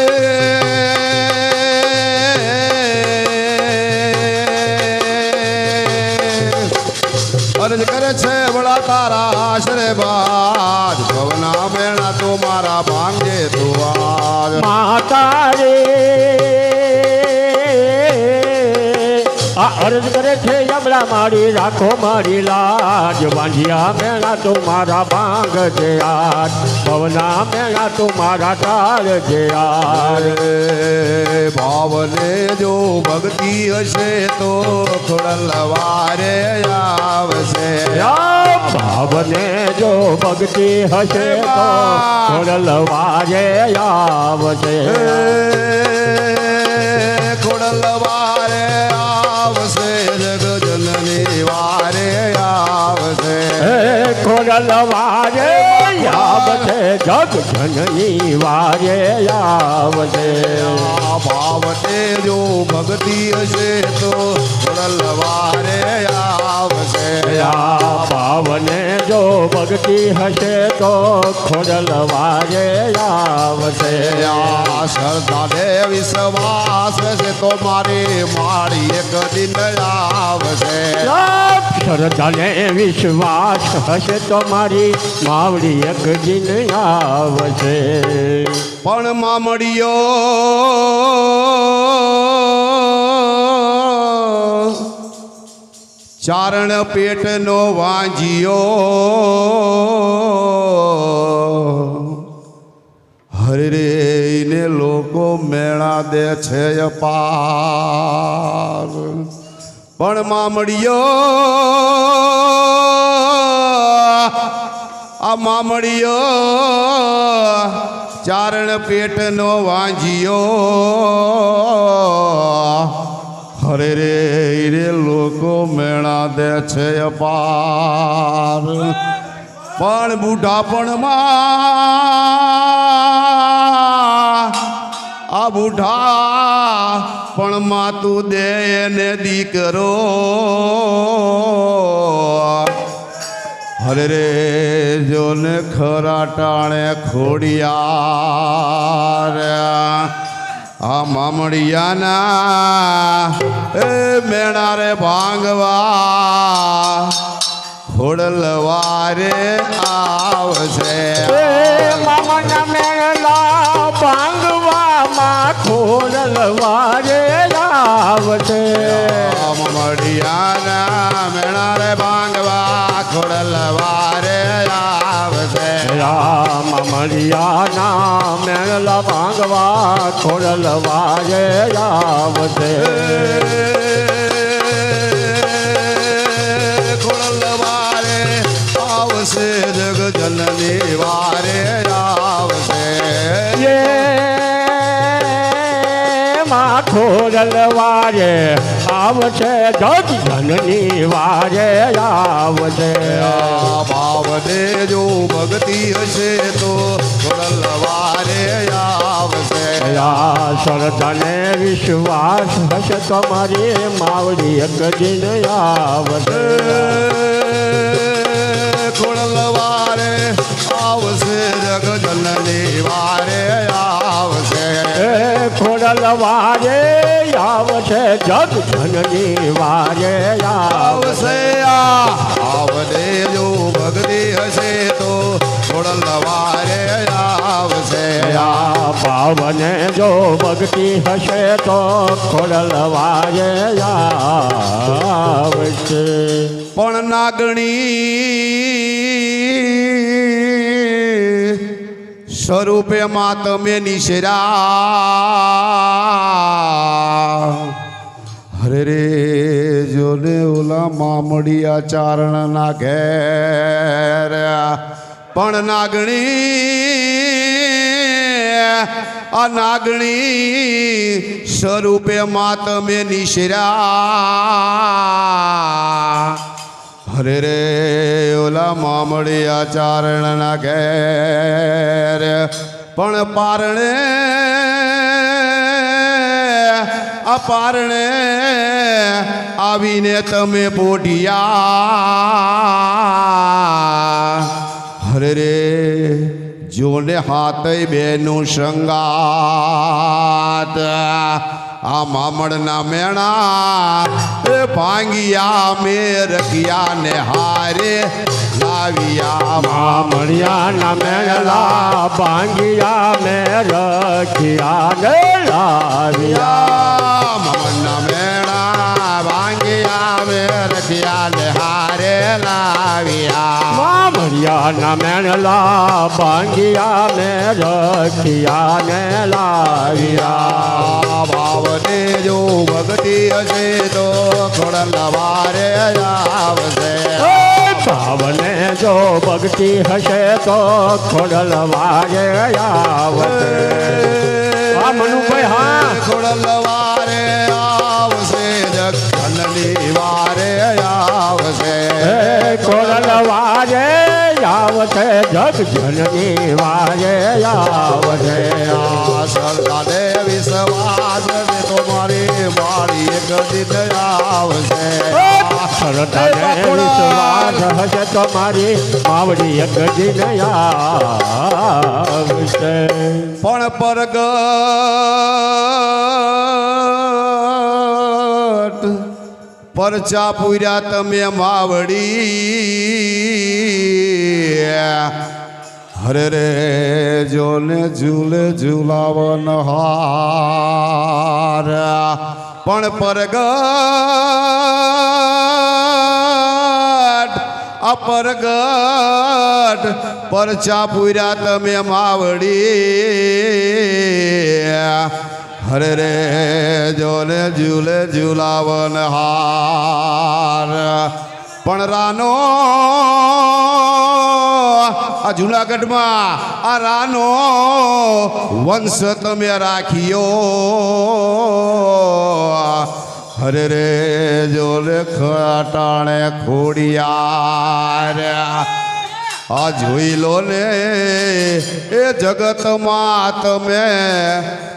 મારા ભાંગે તું આજ માતા રે આ અરજ કરે છે યમલા મારી રાખો મારી લાજ વાંઢિયા મેળા તો મારા ભાંગ છે આજ પવના મેળા તો મારા તાર છે આજ ભાવને જો ભક્તિ હશે તો ખોડલવારે આવશે ભાવને જો ભક્તિ હશે તો ખોડલવારે આવશે ખોડલવારે આવશે જગજનની વારે આવશે ખોડલવારે આવશે જગજનની વારે આવશે ભાવતે જો ભક્તિ હશે તો ખોડલવારે આવશે ભાવને જો ભક્તિ હશે તો ખોડલવારે આવશે શ્રદ્ધાને વિશ્વાસ છે તો મારી માળી એક દિન આવશે શ્રદ્ધાને વિશ્વાસ હશે તો મારી માવડી એક દિન આવશે પણ મામડીઓ ચારણ પેટનો વાંજિયો હરે રે ને લોકો મેળા દે છે અપાર પણ મામડીઓ આ મામડીઓ ચારણ પેટનો વાંજિયો હરે રે રે લોકો મેળા દે છે અપાર પણ બુઢાપણમાં આ બુઢાપણમાં તું દે ને દીકરો હરે રે જોને ખરા ટાણે ખોડિયાર આ મામડિયાના એ મેણા રે ભાંગવા ખોડલવારે આવશે મામના મેળા ભાંગવામાં ખોડલવારે આવશે મામડિયાના મેણા રે ભાંગવા ખોડલવારે આવશે મામડિયાના મેળા ભાંગવા ખોડલવારે આવશે ખોડલવારે આવશે જગજનની વારે આવશે ખોડલવારે આવશે જગજનની વારે આવશે ભાવને જો ભક્તિ હશે તો ખોડલવારે આવશે શ્રદ્ધાને વિશ્વાસ હશે તમારી માવડી એક દિન આવશે ખોડલવારે આવશે જગજનની વારે આવશે ખોડલવારે આવશે જગજનની વારે આવશે આવને જો ભક્તિ હશે તો ખોડલવારે આવશે ભાવને જો ભક્તિ હશે તો ખોડલવારે આવશે પણ નાગણી સ્વરૂપે માં તમે નિશરા હરે રે જોને ઓલા મામડિયા ચારણના ઘેર પણ નાગણી આ નાગણી સ્વરૂપે માં તમે નિશરા હરે રે ઓલા મામડિયા ચારણના ઘેર પણ પારણે આ પારણે આવીને તમે પોઢિયા હરે રે જોને હાથે બેનું સંગાત આ મામડના મેણા એ ભાંગિયા મેં રખિયા ને હારે લાગ લાવ્યા મામણિયાના મેળલા ભાંગિયા મેં રખિયા ને લાવ્યા મમના મેળા ભાંગ્યા મેં રખ્યા ને હારે લાવ્યા મામણિયાના મેળલા ભાંગિયા મેં રખિયા ને લાવ્યા ભાવને જો ભક્તિ હશે તો ખોડલવારે આવશે ભાવને જો ભક્તિ હશે તો ખોડલવારે આવશે હા મનુભાઈ હા ખોડલવારે આવશે જગનની વારે આવશે ખોડલવારે આવશે જગજનની વારે આવશે સરદાને વિશ્વાસ તો મારી મારી એક દિન આવશે સરદાને વિશ્વાસ હશે તો મારી માવડી એક દિન આવશે પણ પરગટ પરચા પૂર્યા તમે માવડી હરે રે જોને ઝૂલે ઝૂલાવન હાર પણ પરગટ અપરગટ પરચા પૂર્યા તમે માવડી હરે રે જોને ઝૂલે ઝૂલાવન હાર પણ રાનો આ જુનાગઢમાં આ રાનો વંશ તમે રાખ્યો હરે રે જોલે ખટાણે ખોડિયાર આ જોઈ લો ને એ જગતમાં તમે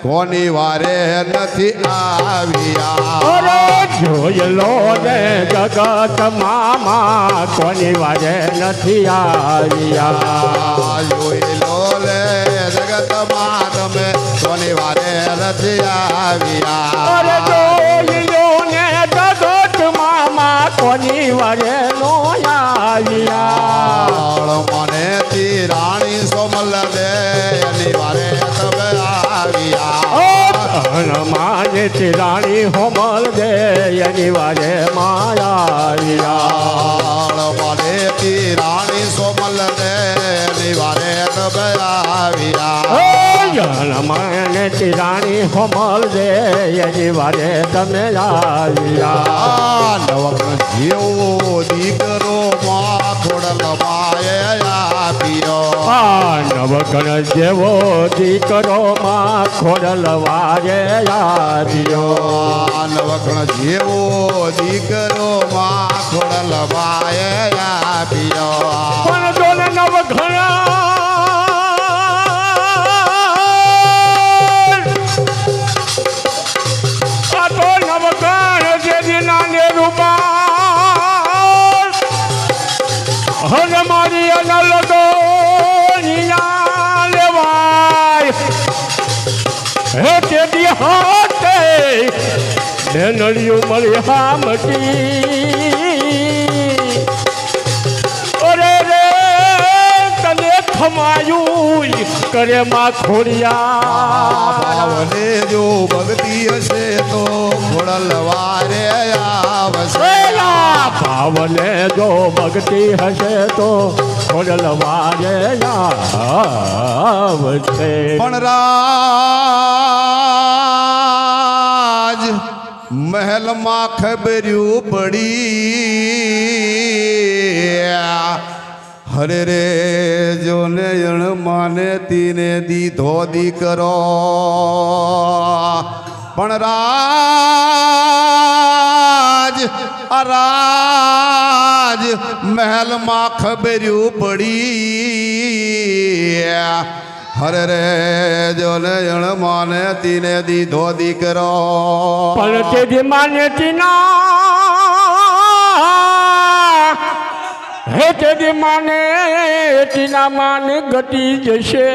કોની વારે નથી આવ્યા જોઈ લો ને જગત મામા કોની વારે નથી આવ્યા જોઈ લો ને જગતમાં તમે કોની વારે નથી આવ્યા જોઈ લો ને જગત મામા કોની વારે નો આવ્યા મને તી રાણી સોમલ દે એની વારે તમે આવ્યા માને રાણી હોમલ દે એની વારે માયા મને તી રાણી સોમલ દે એની વારે તમે આવ્યા માને રાણી હોમલ દે એની વારે તમે આવ્યા નવગ્ન જેવો દીકરો માં ખોડલ માએ આપ્યો નવગણ જેવો દીકરો માં ખોડલ વારે આવ્યો નવગ્ન જેવો દીકરો માં ખોડલ માએ આપ્યો પણ જોને નવગણ આ તો નવગણ જે દિના ને રૂપા હર મારી અનલ દો લેવાય હે તે દી હાથે નળિયું મળી હામટી અરે રે તને ખમાયું કરે માં ખોડિયા ભાવને જો ભક્તિ હશે તો ખોડલ વારે આવશે ભાવને જો ભક્તિ હશે તો ખોડલ વારે આવશે પણ રાજ મહેલમાં ખબર્યું પડી હરે રે જોને જણ માને તીને દીધો દીકરો પણ રાજ મહેલમાં ખબર્યું પડી હરે રે જોને જણ માને તીને દીધો દીકરો પણ તેજી માને તીના હે તેજી માને તીના માન ગતિ જશે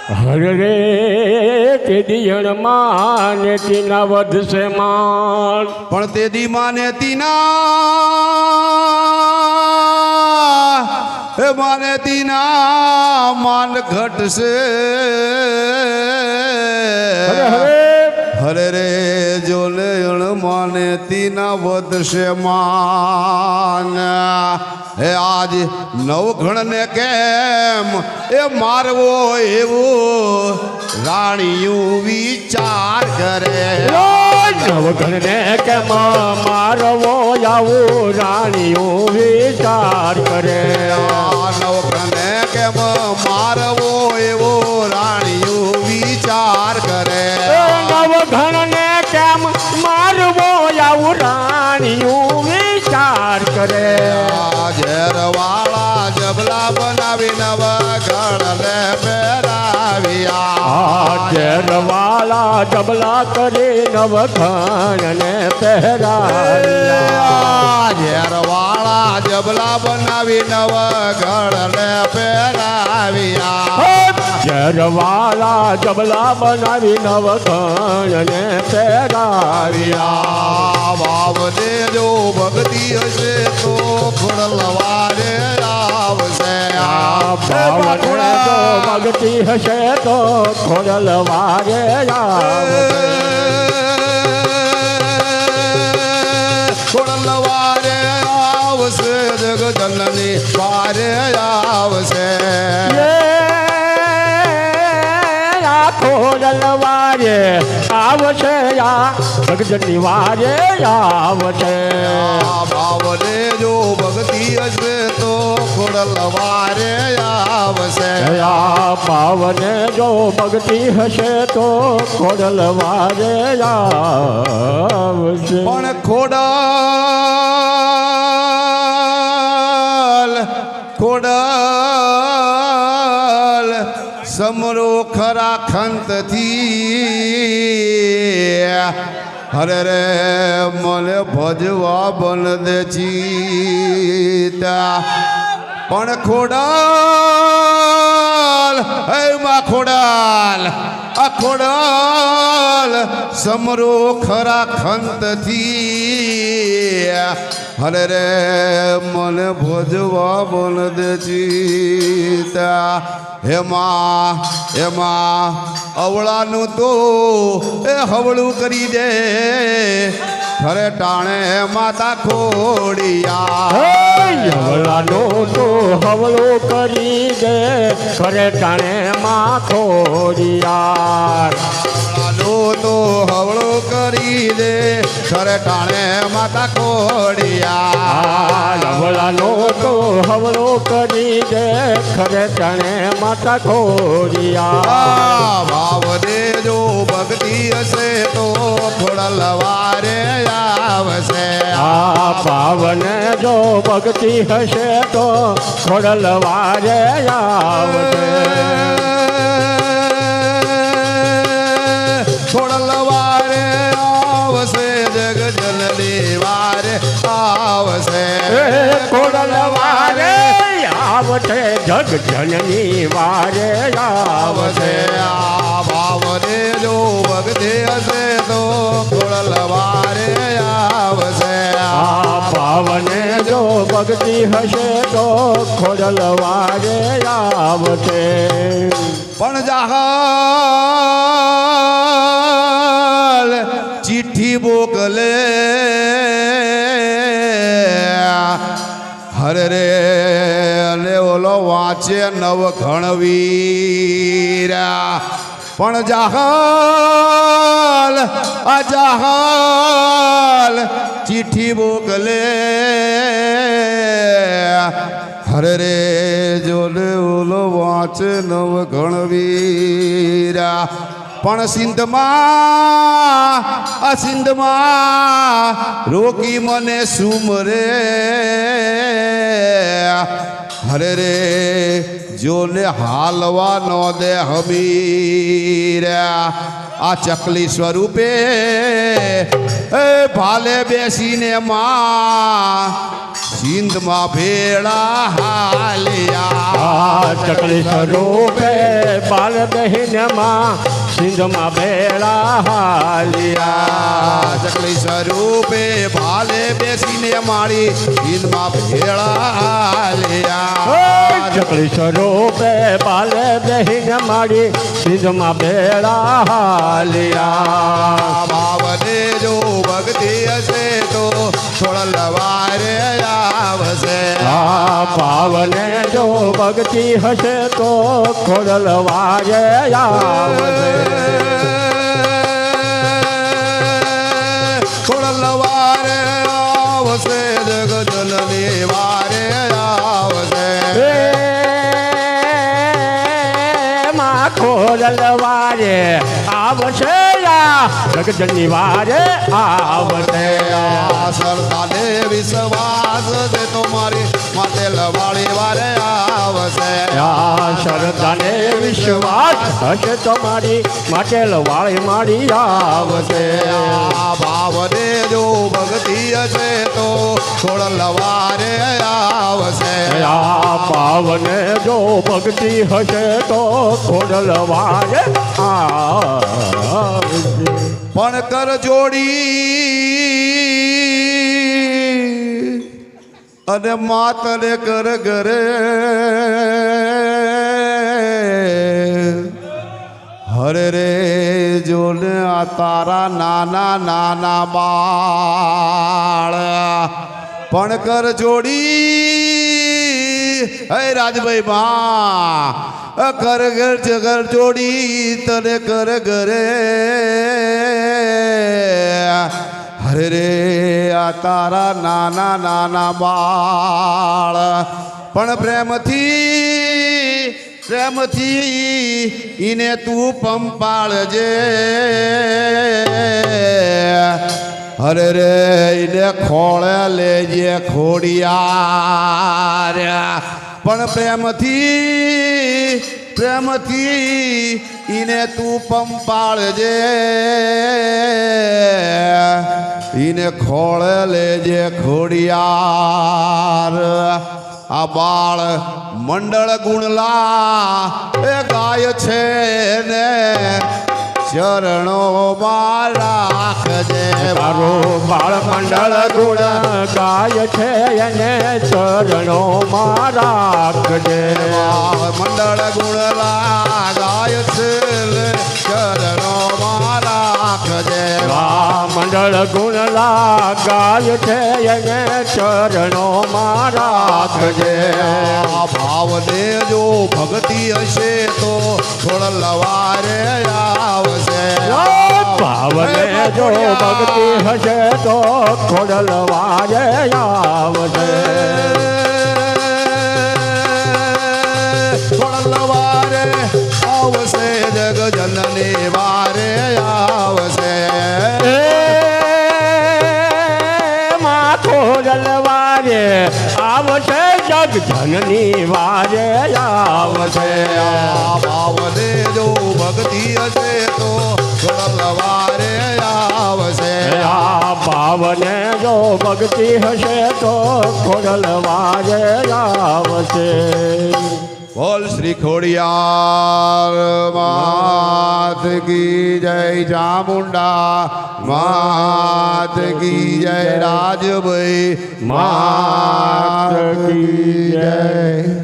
હર રે તે દિયણ માને તીના વધશે માન પણ તે દી માને તીના એ માને તીના માન ઘટશે હરે રે જો લે માને તીના વધશે માન હે આજ નવઘણ ને કેમ એ મારવો એવો રાણીયું વિચાર કરે નવઘણને કેમ મારવો આવું રાણીઓ વિચાર કરે નવઘણને કેમ મારવો એવો રાણીયું વિચાર કરે નવઘણને કેમ મારવો આવું રાણીઓ વિચાર કરે ઝેરવાળા જબલા બનાવી નવઘણને પહેરાવ્યા ઝેરવાળા જબલા કરી નવઘણને પહેરાવ્યા ઝેરવાળા જબલા બનાવી નવઘણને પહેરાવ્યા ઝેરવાળા જબલા બનાવી નવઘણને પહેરાવ્યા ભાવ દેજો ભક્તિ હશે તો ખોડલવારે આવશે ભાવને જો ભક્તિ હશે તો ખોડલવારે આવશે ખોડલવારે આવશે જગજનની વારે આવશે ખોડલવારે આવશે ભગજની વારે આવશે ભાવને જો ભક્તિ હશે તો ખોડલવારે આવશે ભાવને જો ભક્તિ હશે તો ખોડલવારે આવશે પણ ખોડલ સમરો ખરા ખંતથી હરે રે મને ભજવા બન દે ચીતા પણ ખોડલ હે માં ખોડલ આ ખોડલ સમરો ખરા ખંતથી હરે રે મને ભજવા બન દે ચીતા એમાં અવળાનું તો એ હવળું કરી દે ખરે ટાણે માતા ખોડિયા હવલાનો તો હવલો કરી દે ખરે ટાણે માં ખોડિયાર તો હવળો કરી દે ખરે ટાણે માતા ખોડિયા હવલાનો તો હવલો કરી દે ખરે ટાણે માતા ખોડિયા ભાવ દેજો ભક્તિ હશે તો ખોડલવારે આવશે ભાવને જો ભક્તિ હશે તો ખોડલવારે આવશે ખોડલવારે આવશે જગજનની વારે આવશે ખોડલવારે આવશે જગજનની વારે આવશે ભાવ દેજો ભક્તિ હશે તો ખોડલવારે આવશે ભાવને જો ભક્તિ હશે તો ખોડલવારે આવશે પણ જાહલ ચિઠ્ઠી મોકલે હરે રે અને ઓલો વાંચે નવઘણ વીરા પણ જાહલ આ જાહલ ચિઠ્ઠી મોકલે હરે રે જોલે ઓલો વાંચે નવઘણ વીરા પણ સિંધમાં રોકી મને સુમરે હરે રે જોને હાલવા નો દે હમીરા આ ચકલી સ્વરૂપે એ ભાલે બેસીને માં સિંધમાં ભેળા હાલ્યા ચકલી સ્વરૂપે બાલ બહેનમાં સિંધમાં ભેળા હાલિયા ચકલી સ્વરૂપે ભાલે બેસીને મારી સિંધમાં ભેળા હાલ્યા ચકલી સ્વરૂપે બાલ બહેન મારી સિંધમાં ભેળા હાલિયા બાવને જો ભક્તિ હશે તો થોડા લવારે આવશે ભાવને જો ભક્તિ હશે તો ખોડલ વારે આવશે થોડા લવારે આવશે જગજનની વારે આવશે ખોડલ વારે આવશે જગજની વારે આવશે સરદાને વિશ્વાસ છે તો મારી માટે લવાળી વારે આવશે શ્રદ્ધાને વિશ્વાસ હશે તો મારી માટે લવાળી મારી આવશે ભાવને જો ભક્તિ હશે તો થોડા લવારે આવશે ભાવને જો ભક્તિ હશે તો ખોડલ વારે આવશે પણ કર જોડી અને માતને કર ઘરે હરે રે જોને આ તારા નાના નાના બાળ પણ કર જોડી હે રાજભાઈ માં કર ઘર જગર જોડી તને કર ઘરે હરે રે આ તારા નાના નાના બાળ પણ પ્રેમથી ઈને તું પંપાળજે હરે રે ઈને ખોળે લેજે ખોડિયાર પણ પ્રેમથી ઈને તું પંપાળજે ઈને ખોળે લેજે ખોડિયાર આ બાળ મંડળ ગુણલા એ ગાય છે ને ચરણોમાં રાખજે મારો બાળ મંડળ ગુણ ગાય છે એને ચરણોમાં રાખજે મંડળ ગુણલા ગાય છે ને ચરણોમાં રાખજે મંડળ ગુણલા ગાય છે એને ચરણોમાં રાખજે ભાવને જો ભક્તિ હશે તો થોડા લવારે આવશે ભાવને જો ભક્તિ હશે તો ખોડલ વારે આવશે ખોડલ વારે આવશે જગજનની વારે આવશે ખોડલ વારે આવશે જગજનની વારે આવશે ભાવને જો ભક્તિ હશે તો ખોડલ વારે આવશે ભાવને જો ભક્તિ હશે તો ખોડલ વારે આવશે બોલ શ્રી ખોડિયાર માત કી જય ચામુંડા માત કી જય રાજભાઈ માત કી જય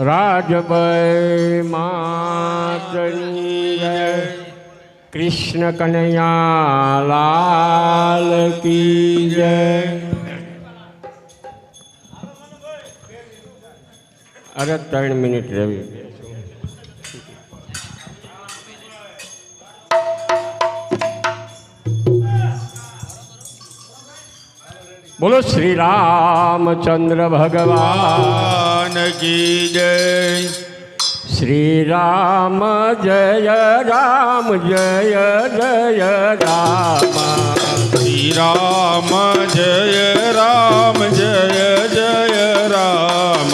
રાજભાઈ માતની જય. કૃષ્ણ કનૈયા લાલ કી જય. અરે 3 મિનિટ રહેવી. બોલો શ્રી રામચંદ્ર ભગવાન કી જય. શ્રી રામ જય રામ જય જય રામ. શ્રી રામ જય રામ જય જય રામ.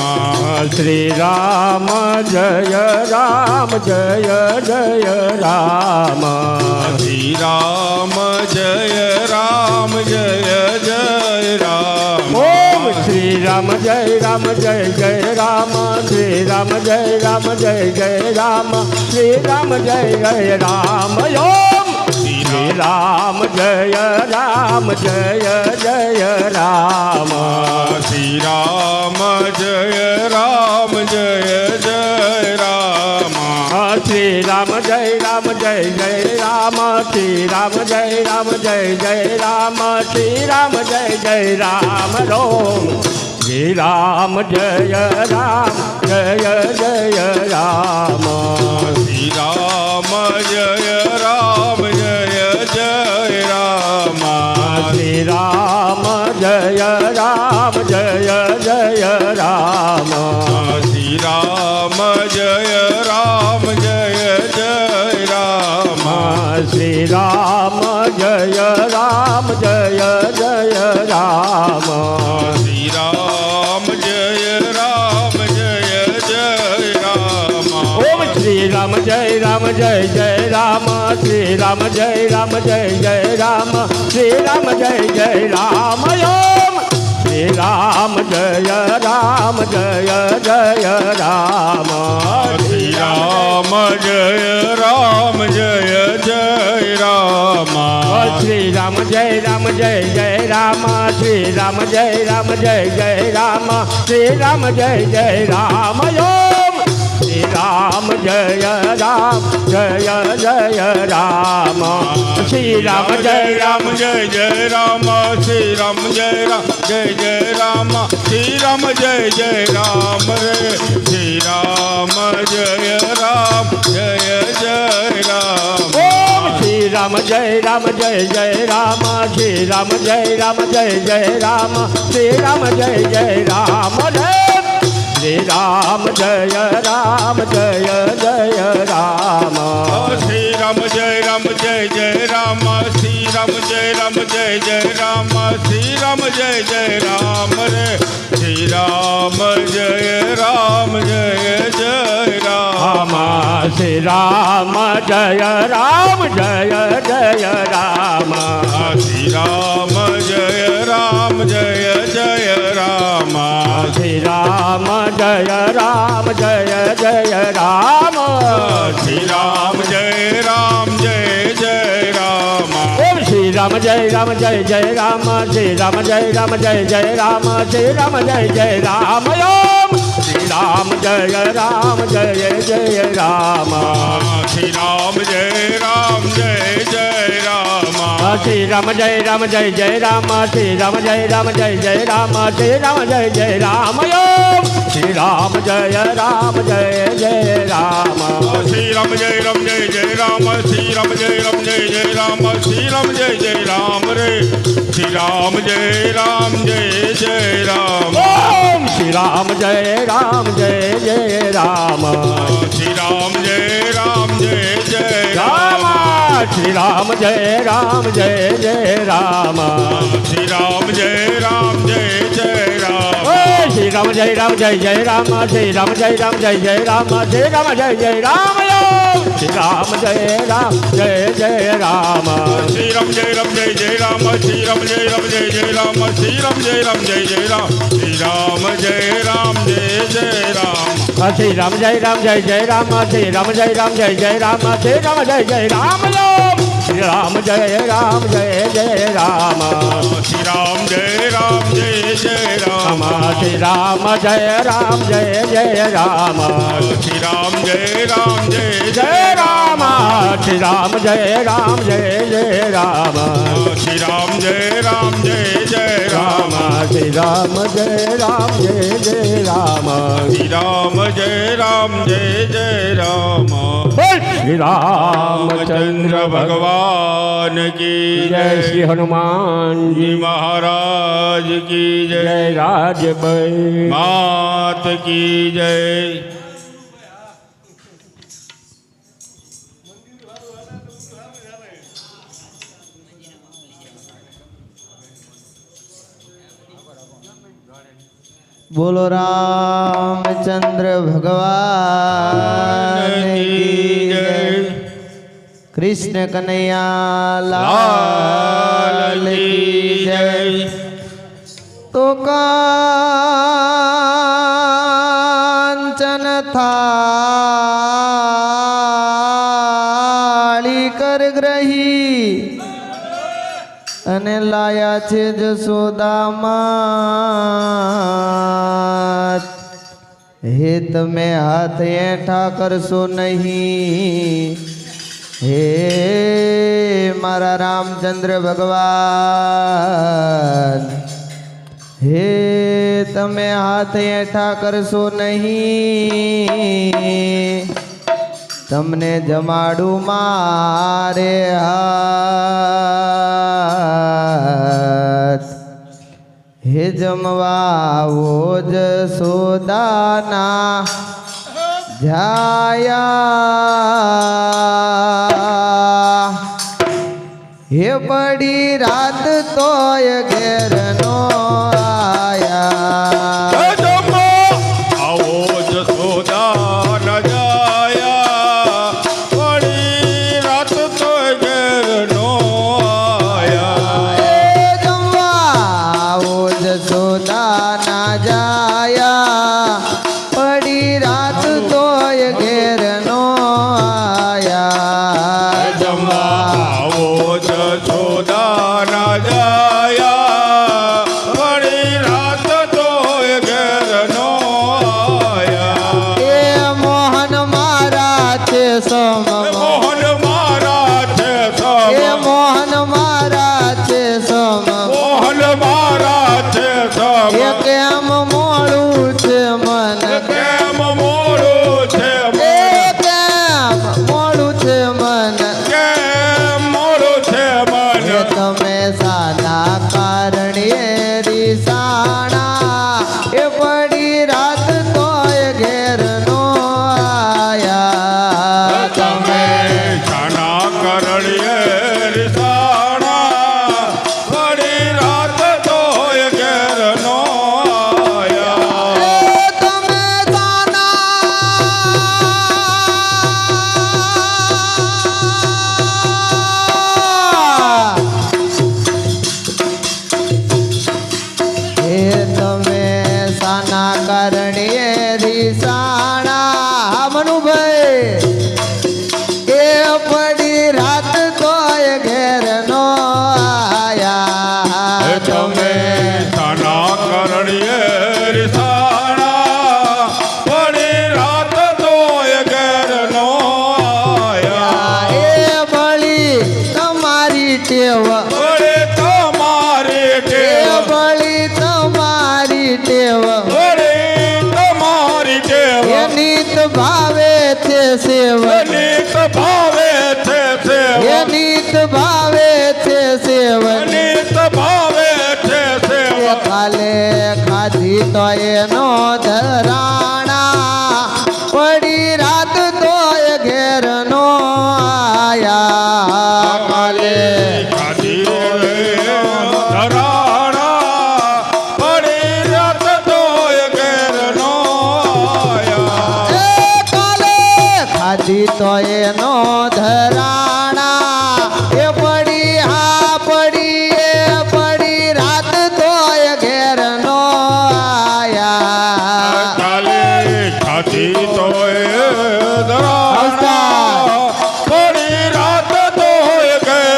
શ્રી રામ જય રામ જય જય રામ. શ્રી રામ જય રામ જય જય રામ. ઓમ શ્રી રામ જય રામ જય જય રામ. શ્રી રામ જય રામ જય જય રામ. શ્રી રામ જય જય રામ. ઓમ શ્રી રામ જય રામ જય જય રામ. શ્રી રામ જય રામ જય જય રામ. શ્રી રામ જય રામ જય જય રામ. શ્રી રામ જય રામ જય જય રામ. શ્રી રામ જય જય રામ. રોમ શ્રી રામ જય રામ જય જય રામ. શ્રી રામ જય રામ જય જય રામ. શ્રી રામ જય રામ જય જય રામ. શ્રી રામ જય રામ જય જય રામ. શ્રી રામ જય રામ જય જય રામ. શ્રી રામ જય રામ જય જય રામ. ઓમ શ્રી રામ જય રામ જય જય રામ. શ્રી રામ જય રામ જય જય રામ. શ્રી રામ જય જય રામ. ઓમ શ્રી રામ જય રામ જય જય રામ. શ્રી રામ જય રામ જય જય રામ. શ્રી રામ જય રામ જય જય રામ. શ્રી રામ જય રામ જય જય રામ. શ્રી રામ જય જય રામ. ઓમ શ્રી રામ જય રામ જય જય રામ. શ્રી રામ જય રામ જય જય રામ. શ્રી રામ જય રામ જય જય રામ. શ્રી રામ જય જય રામ રે. શ્રી રામ જય રામ જય જય રામ. ઓમ શ્રી રામ જય રામ જય જય રામ. શ્રી રામ જય રામ જય જય રામ. શ્રી રામ જય જય રામ. શ્રી રામ જય રામ જય જય રામ. શ્રી રામ જય રામ જય જય રામ. શ્રી રામ જય રામ જય જય રામ. શ્રી રામ જય જય રામ રે. શ્રી રામ જય રામ જય જય રામ. શ્રી રામ જય રામ જય જય રામ. શ્રી રામ જય રામ જય જય રામ. શ્રી રામ જય રામ જય જય રામ. શ્રી રામ જય રામ જય જય રામ. ઓમ શ્રી રામ જય રામ જય જય રામ. શ્રી રામ જય રામ જય જય રામ. શ્રી રામ જય જય રામ. ઓમ શ્રી રામ જય રામ જય જય રામ. શ્રી રામ જય રામ જય જય રામ. શ્રી રામ જય રામ જય જય રામ. શ્રી રામ જય રામ જય જય રામ. શ્રી રામ જય જય રામ. ઓમ શ્રી રામ જય રામ જય જય રામ. શ્રી રામ જય રામ જય જય રામ. શ્રી રામ જય રામ જય જય રામ. શ્રી રામ જય જય રામ રે. શ્રી રામ જય રામ જય જય રામ. ઓમ શ્રી રામ જય રામ જય જય રામ. શ્રી રામ જય રામ જય જય રામ. રામ. શ્રી રામ જય રામ જય જય રામ. શ્રી રામ જય રામ જય જય રામ. શ્રી રામ જય રામ જય જય રામ. શ્રી રામ જય રામ જય જય રામ. શ્રી રામ જય જય રામ. શ્રી રામ જય રામ જય જય રામ. શ્રી રામ જય રામ જય જય રામ. શ્રી રામ જય રામ જય જય રામ. શ્રી રામ જય રામ જય જય રામ. શ્રી રામ જય રામ જય જય રામ. શ્રી રામ જય રામ જય જય રામ. શ્રી રામ જય રામ જય જય રામ. શ્રી રામ જય જય રામ. શ્રી રામ જય રામ જય જય રામ શ્રી રામ જય રામ જય જય રામ શ્રી રામ જય રામ જય જય રામ શ્રી રામ જય રામ જય જય રામ શ્રી રામ જય રામ જય જય રામ શ્રી રામ જય રામ જય જય રામ શ્રી રામ જય રામ જય જય રામ શ્રી રામ જય રામ જય જય રામ શ્રી રામચંદ્ર ભગવાન કી જય જય શ્રી હનુમાનજી મહારાજ કી જય જય રાજભાઈ માત કી જય બોલો રામચંદ્ર ભગવાન કી જય કૃષ્ણ કનૈયા લાલ કી જય તો કાંચન થાળી કર ગ્રહી અને લાયા છે જશોદામાં હે તમે હાથ એઠા કરશો નહીં હે મારા રામચંદ્ર ભગવાન હે તમે હાથ એઠા કરશો નહીં તમને જમાડું મારે હાથ હે જમવાવો જશોદાના જાયા હે પડી રાત તોય ઘેર નો આયા આવો જશોદા ન જાયા પડી રાત તો ઘેર નો આયા જમવાઓ જશોદા ના જાયા પડી રાત તોય ઘેર નો આયા જમવાઓ જશોદા ન જાયા પડી રાત તો ઘેર નો આયા એ મોહન મારા છે સમ મોહન મારા છે એ સમ મોહન મારા છે સમ મોહન મારા છે સમ એ કેમ મોડું છે મન કેમ મોડું છે એ કેમ મોડું છે મન કેમ મોડું છે મન એ તમે સાના કારણે રીસાણા એ પડી રાત તોય ઘેર નો આયા તમે શાના કરણીએ રીસાણા પડી રાત તોય ઘેર નો આયા એ તમે સાના હે તમે સાના કારણે રીસાણા મનુભાઈ એ પડી રાત તોય ઘેર નો આયા તમે શાના કરણીએ રીસાણા પડી રાત તોય ઘેર નો આયા એ બળી તમારી ટેવ ઓરે તમારી એ ટેવ બળી તમારી ટેવ ઓરે તમારી ટેવ એ નીત ભાવે છે સેવ નીત ભાવે છે એ સેવ નીત ભાવે છે સેવ નીત ભાવે છે એ સેવ કાલે ખાધી તો એનો ધરાણા પડી રાત તોય ઘેર નો આયા કાલે ધરાણા પડી રાત તોય ઘેર નો આયા એ કાલે ખાધી તો એનો ધરાણા એ પડી હા પડી એ પડી રાત તોય ઘેર નો આયા કાલે ખાધી તોય ધરાણા પડી રાત તોય ઘેર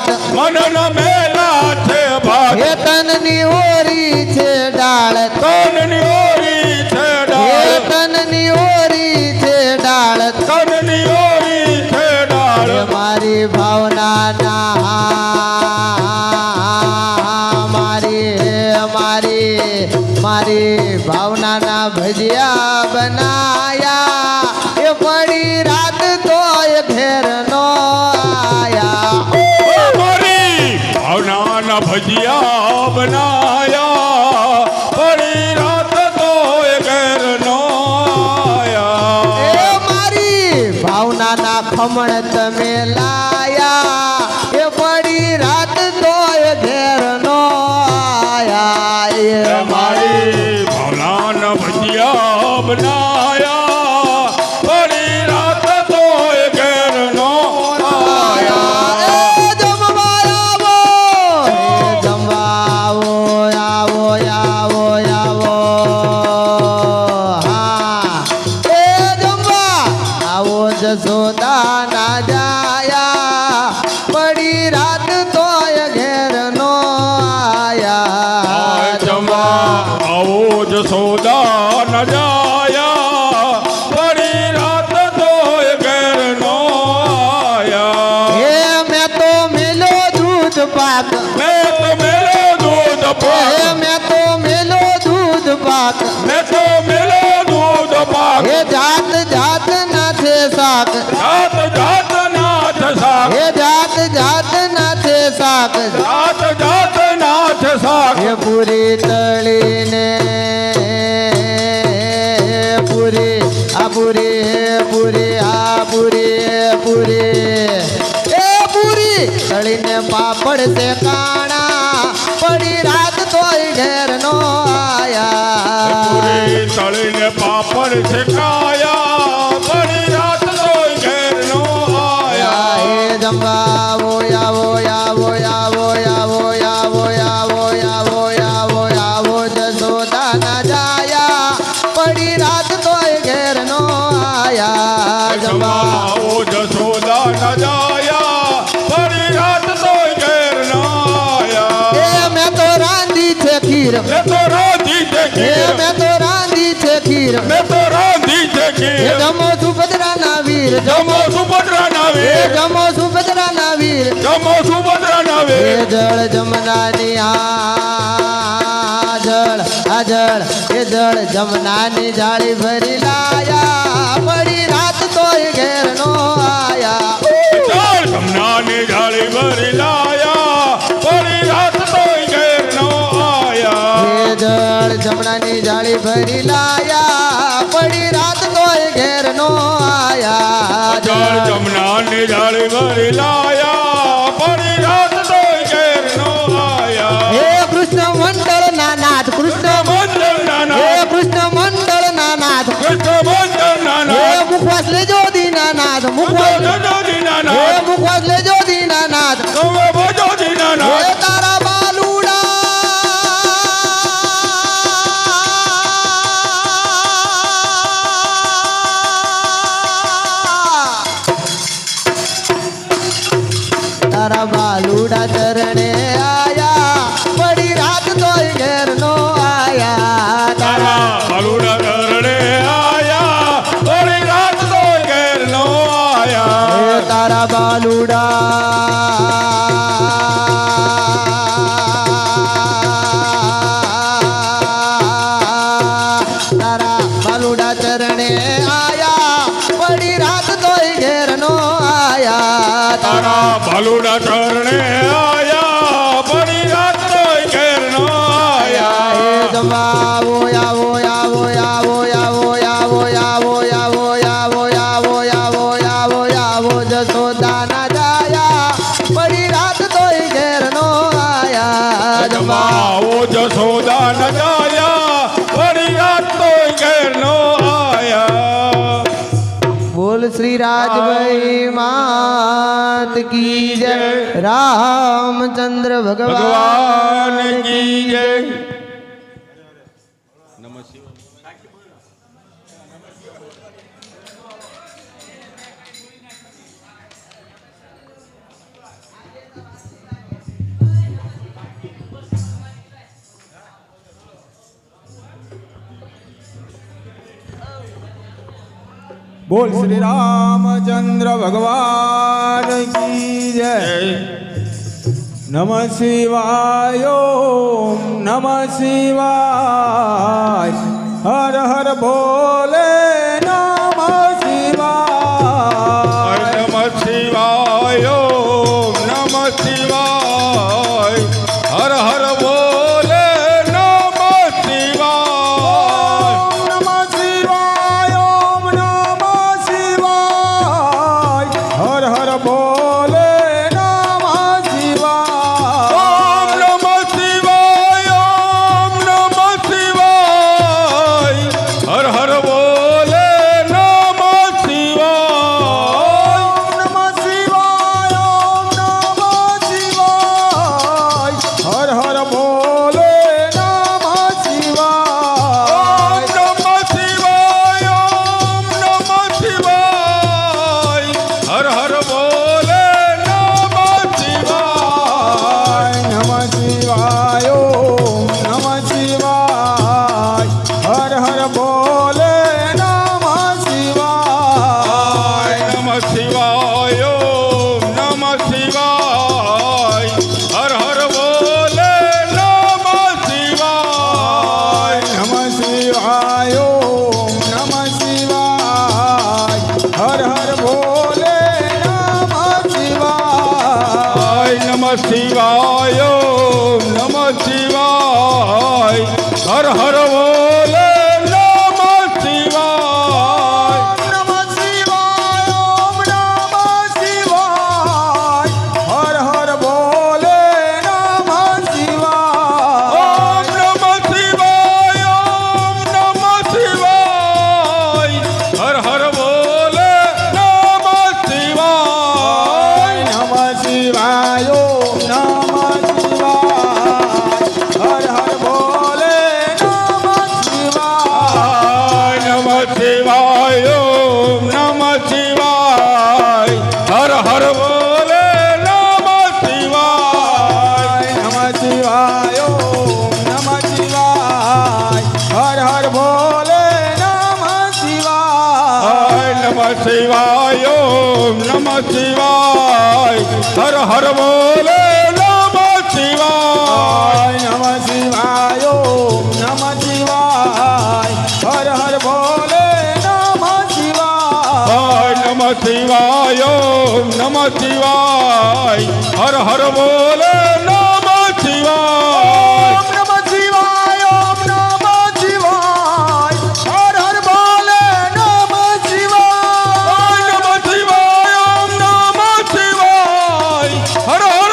ભાત મનન મેલા છે ભાત હે તનની ઓરી છે ડાળ તનની ઓરી છે હે ડાળ તનની ઓરી છે ડાળ તનની ઓરી છે ડાળ હે મારી ભાવના ના મારી ભાવનાના ભજીયા બનાયા એ પડી રાત તોય ઘેર નો આયા મારી ભાવનાના ભજીયા બનાયા પડી રાત તો ઘેર નો આયા એ મારી ભાવનાના ખમણ તમે લાયા એ પડી રાત તોય ઘેર નો આયા એ મારી ભાવનાના ભજીયા બનાયા પડી રાત તો ઘેર નો આયા એ જમવા આવો એ જમવા આવો આવો આવો આવો હા એ જમવા આવો જસોદા ના જાયા પડી રાત તોય ઘેર નો આયા જમા આવો જસોદા ન જાયા પડી રાત તો ઘેર નો આયા હે મેં તો મેલો દૂધ પાક મેં તો મેલો દૂધ હે પાક મેં તો મેલો દૂધ પાક મેં તો મેલો દૂધ પાક હે જાત જાત ના છે શાક જાત જાત નાથ શાક હે જાત જાત ના છે શાક જાત જાત નાથ શાક હે પૂરી તળીને પૂરી આ પૂરી હે પૂરી આ પૂરી હે પૂરી એ પૂરી તળીને પાપડ છે કાણા પડી રાત તોય ઘેર નો આયા પૂરી તળીને પાપડ છેકાયા પડી રાત તો ઘેર નો આયા હે જમવા આવો આવો આવો આવો આવો આવો આવો આવો આવો આવો જસોદા ના જાયા પડી રાત તોય ઘેર નો આયા જમવા જમાઓ જસોદા ન જાયા પડી રાત તો ઘેર ન આયા એ મેં તો રાંધી છે ખીર મેં તો રાંધી છે એ ખીર મેં તો રાંધી છે ખીર મેં તો રાંધી છે એ ખીર જમો સુભદ્રા ના વીર જમો સુભદ્રા ના એ વીર જમો સુભદ્રા ના વીર જમો સુભદ્રા ના એ વીર જળ જમનાની આ જળ એ જળ જમનાની જાળી ભરી લાયા પડી રાત તોય ઘેર નો આયા ચાલ જમનાની જાળી ભરી લાયા પડી રાત તો ઘેર ન આયા એ જળ જમનાની જાળી ભરી લાયા પડી રાત તોય ઘેર નો આયા ચાલ જમનાની જાળી ભરી લાયા પડી રાત તો ઘેર ન આયા હે કૃષ્ણ મંડળ ના નાથ કૃષ્ણ મંદિર હે નાના કૃષ્ણ મંડળ ના નાથ કૃષ્ણ મંદિર હે નાના મુખવાસ લેજો દીનાનાથ મુખવાસ દીનાનાથ હે મુખવાસ લેજો દીનાનાથ તમે ભજો હે દીનાનાથ તારા બાલુડા તારા બાલુડા ચરણે આયા પડી રાત તોય ઘેર નો આયા તારા બાલુડા ચરણે આયા પડી રાત તો ઘેર ન આયા હે તારા બાલુડા તારા બાલુડા ચરણે આયા પડી રાત તોય ઘેર નો આયા તારા બાલુડા ચરણે આયા પડી રાત તો ઘેર ન આયા હે જમવા આવો આવો આવો આવો આવો આવો આવો આવો આવો આવો આવો આવો આવો જસોદા ના જાયા પડી રાત તોય ઘેર નો આયા જમવા જમાઓ જસોદા ન જાયા પડી રાત તો ઘેર ન આયા બોલ શ્રી રાજભાઈ માત કી જય રામચંદ્ર ભગવાન ભગવાન કી જય બોલ શ્રી રામચંદ્ર ભગવાન કી જય. નમઃ શિવાય ઓમ નમઃ શિવાય હર હર ભોલે નમઃ શિવાય. નમઃ શિવાય ઓમ નમઃ શિવાય હર હર બોલે નમઃ શિવાય. નમઃ શિવાય ઓમ નમઃ શિવાય હર હર ભોલે નમઃ શિવાય. ઓમ નમઃ શિવાય ઓમ નમઃ શિવાય હર હર બોલે નમઃ શિવાય. નમઃ શિવાય ઓમ નમઃ શિવાય હર હર ભોલે નમઃ શિવાય. ઓમ નમઃ શિવાય ઓમ નમઃ શિવાય હર હર બોલે નમઃ શિવાય. નમઃ શિવાય ઓમ નમઃ શિવાય હર હર ભોલે નમઃ શિવાય. નમઃ શિવાય ઓમ નમઃ શિવાય હર હર બોલે નમઃ શિવાય. નમઃ શિવાય ઓમ નમઃ શિવાય હર હર ભોલે નમઃ શિવાય. નમઃ શિવાય ઓમ નમઃ શિવાય હર હર બોલે નમઃ શિવાય. નમઃ શિવાય ઓમ નમઃ શિવાય હર હર ભોલે નમઃ શિવાય. ઓમ નમઃ શિવાય ઓમ નમઃ શિવાય હર હર બોલે નમઃ શિવાય. નમઃ શિવાય ઓમ નમઃ શિવાય હર હર ભોલે નમઃ શિવાય. નમઃ શિવાય ઓમ નમઃ શિવાય હર હર બોલે નમઃ શિવાય. નમઃ શિવાય ઓમ નમઃ શિવાય હર હર ભોલે નમઃ શિવાય. નમઃ શિવાય ઓમ નમઃ શિવાય હર હર બોલે નમઃ શિવાય. નમઃ શિવાય ઓમ નમઃ શિવાય હર હર ભોલે નમઃ શિવાય. નમઃ શિવાય ઓમ નમઃ શિવાય હર હર બોલે નમઃ શિવાય. નમઃ શિવાય ઓમ નમઃ શિવાય હર હર ભોલે નમઃ શિવાય.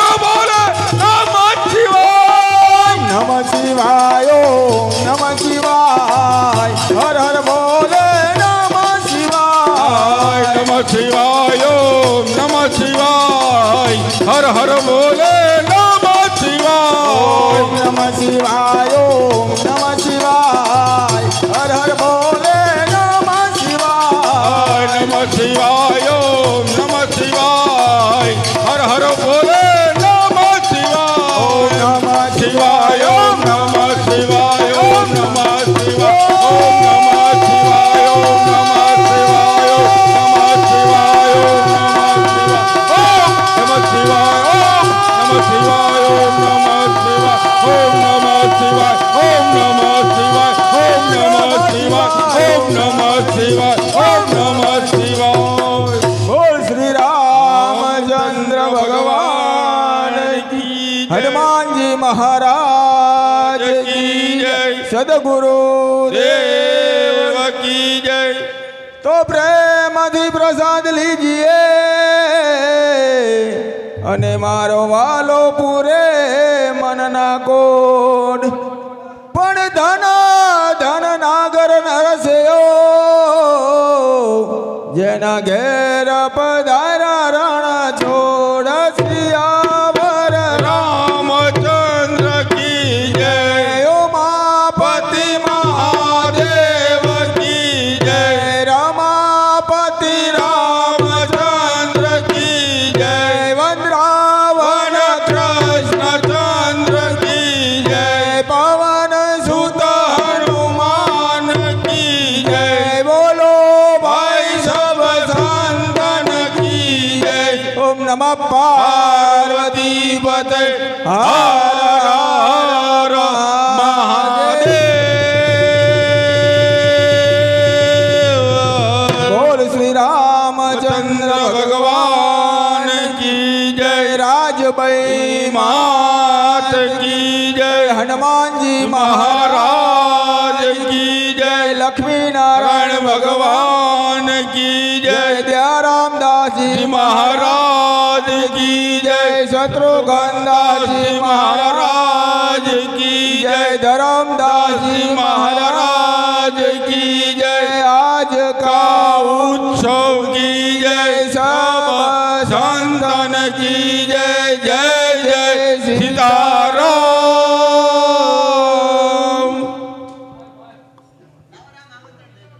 નમઃ શિવાય ઓમ નમઃ શિવાય હર હર બોલે નમઃ શિવાય. નમઃ શિવાય ઓમ નમઃ શિવાય હર હર ભોલે નમઃ શિવાય. નમઃ શિવાય ઓમ નમઃ શિવાય હર હર બોલે નમઃ શિવાય. નમઃ શિવાય ઓમ નમઃ શિવાય હર હર ભોલે નમઃ શિવાય. નમઃ શિવાય ઓમ નમઃ શિવાય હર હર બોલે નમઃ શિવાય. નમઃ શિવાય ઓમ નમઃ શિવાય ઓમ નમઃ શિવાય ઓમ નમઃ શિવાય ઓમ નમઃ શિવાય ઓમ નમઃ શિવાય ઓમ નમઃ શિવાય ઓમ નમઃ શિવાય ઓમ નમઃ શિવાય ઓમ નમઃ શિવાય ઓમ નમઃ શિવાય ઓમ નમઃ શિવાય ઓમ નમઃ શિવાય. બોલ શ્રી રામચંદ્ર ભગવાન કી જય. હનુમાનજી મહારાજ કી જય. સદગુરુ દેવ કી જય. તો પ્રેમથી પ્રસાદ લીજીએ અને મારો વાલો પૂરે મનના કોડ પણ ધન ધન નાગર નરસ્યો જેના ઘેર પધારા રણ છોડ સિયાવર રામચંદ્ર કી જય. ઉમાપતિ મહાદેવ કી જય. રમાપતિ રામચંદ્ર કી જય. વંદ્રાવન કૃષ્ણચંદ્ર કી જય. પવન સુત હનુમાન કી જય. બોલો ભાઈ સબ પાર્વતી પતે હર હર મહાદેવ બોલ શ્રી રામચંદ્ર ભગવાન કી જય રાજભાઈ માત કી જય હનુમાનજી મહારાજ કી જય લક્ષ્મી નારાયણ ભગવાન કી જય દયારામદાસજી મહારાજ કી જય શત્રુઘ્નદાસજી મહારાજ કી જય ધરમદાસજી મહારાજ કી જય આજ કા ઉત્સવ કી જય सब संतन की जय जय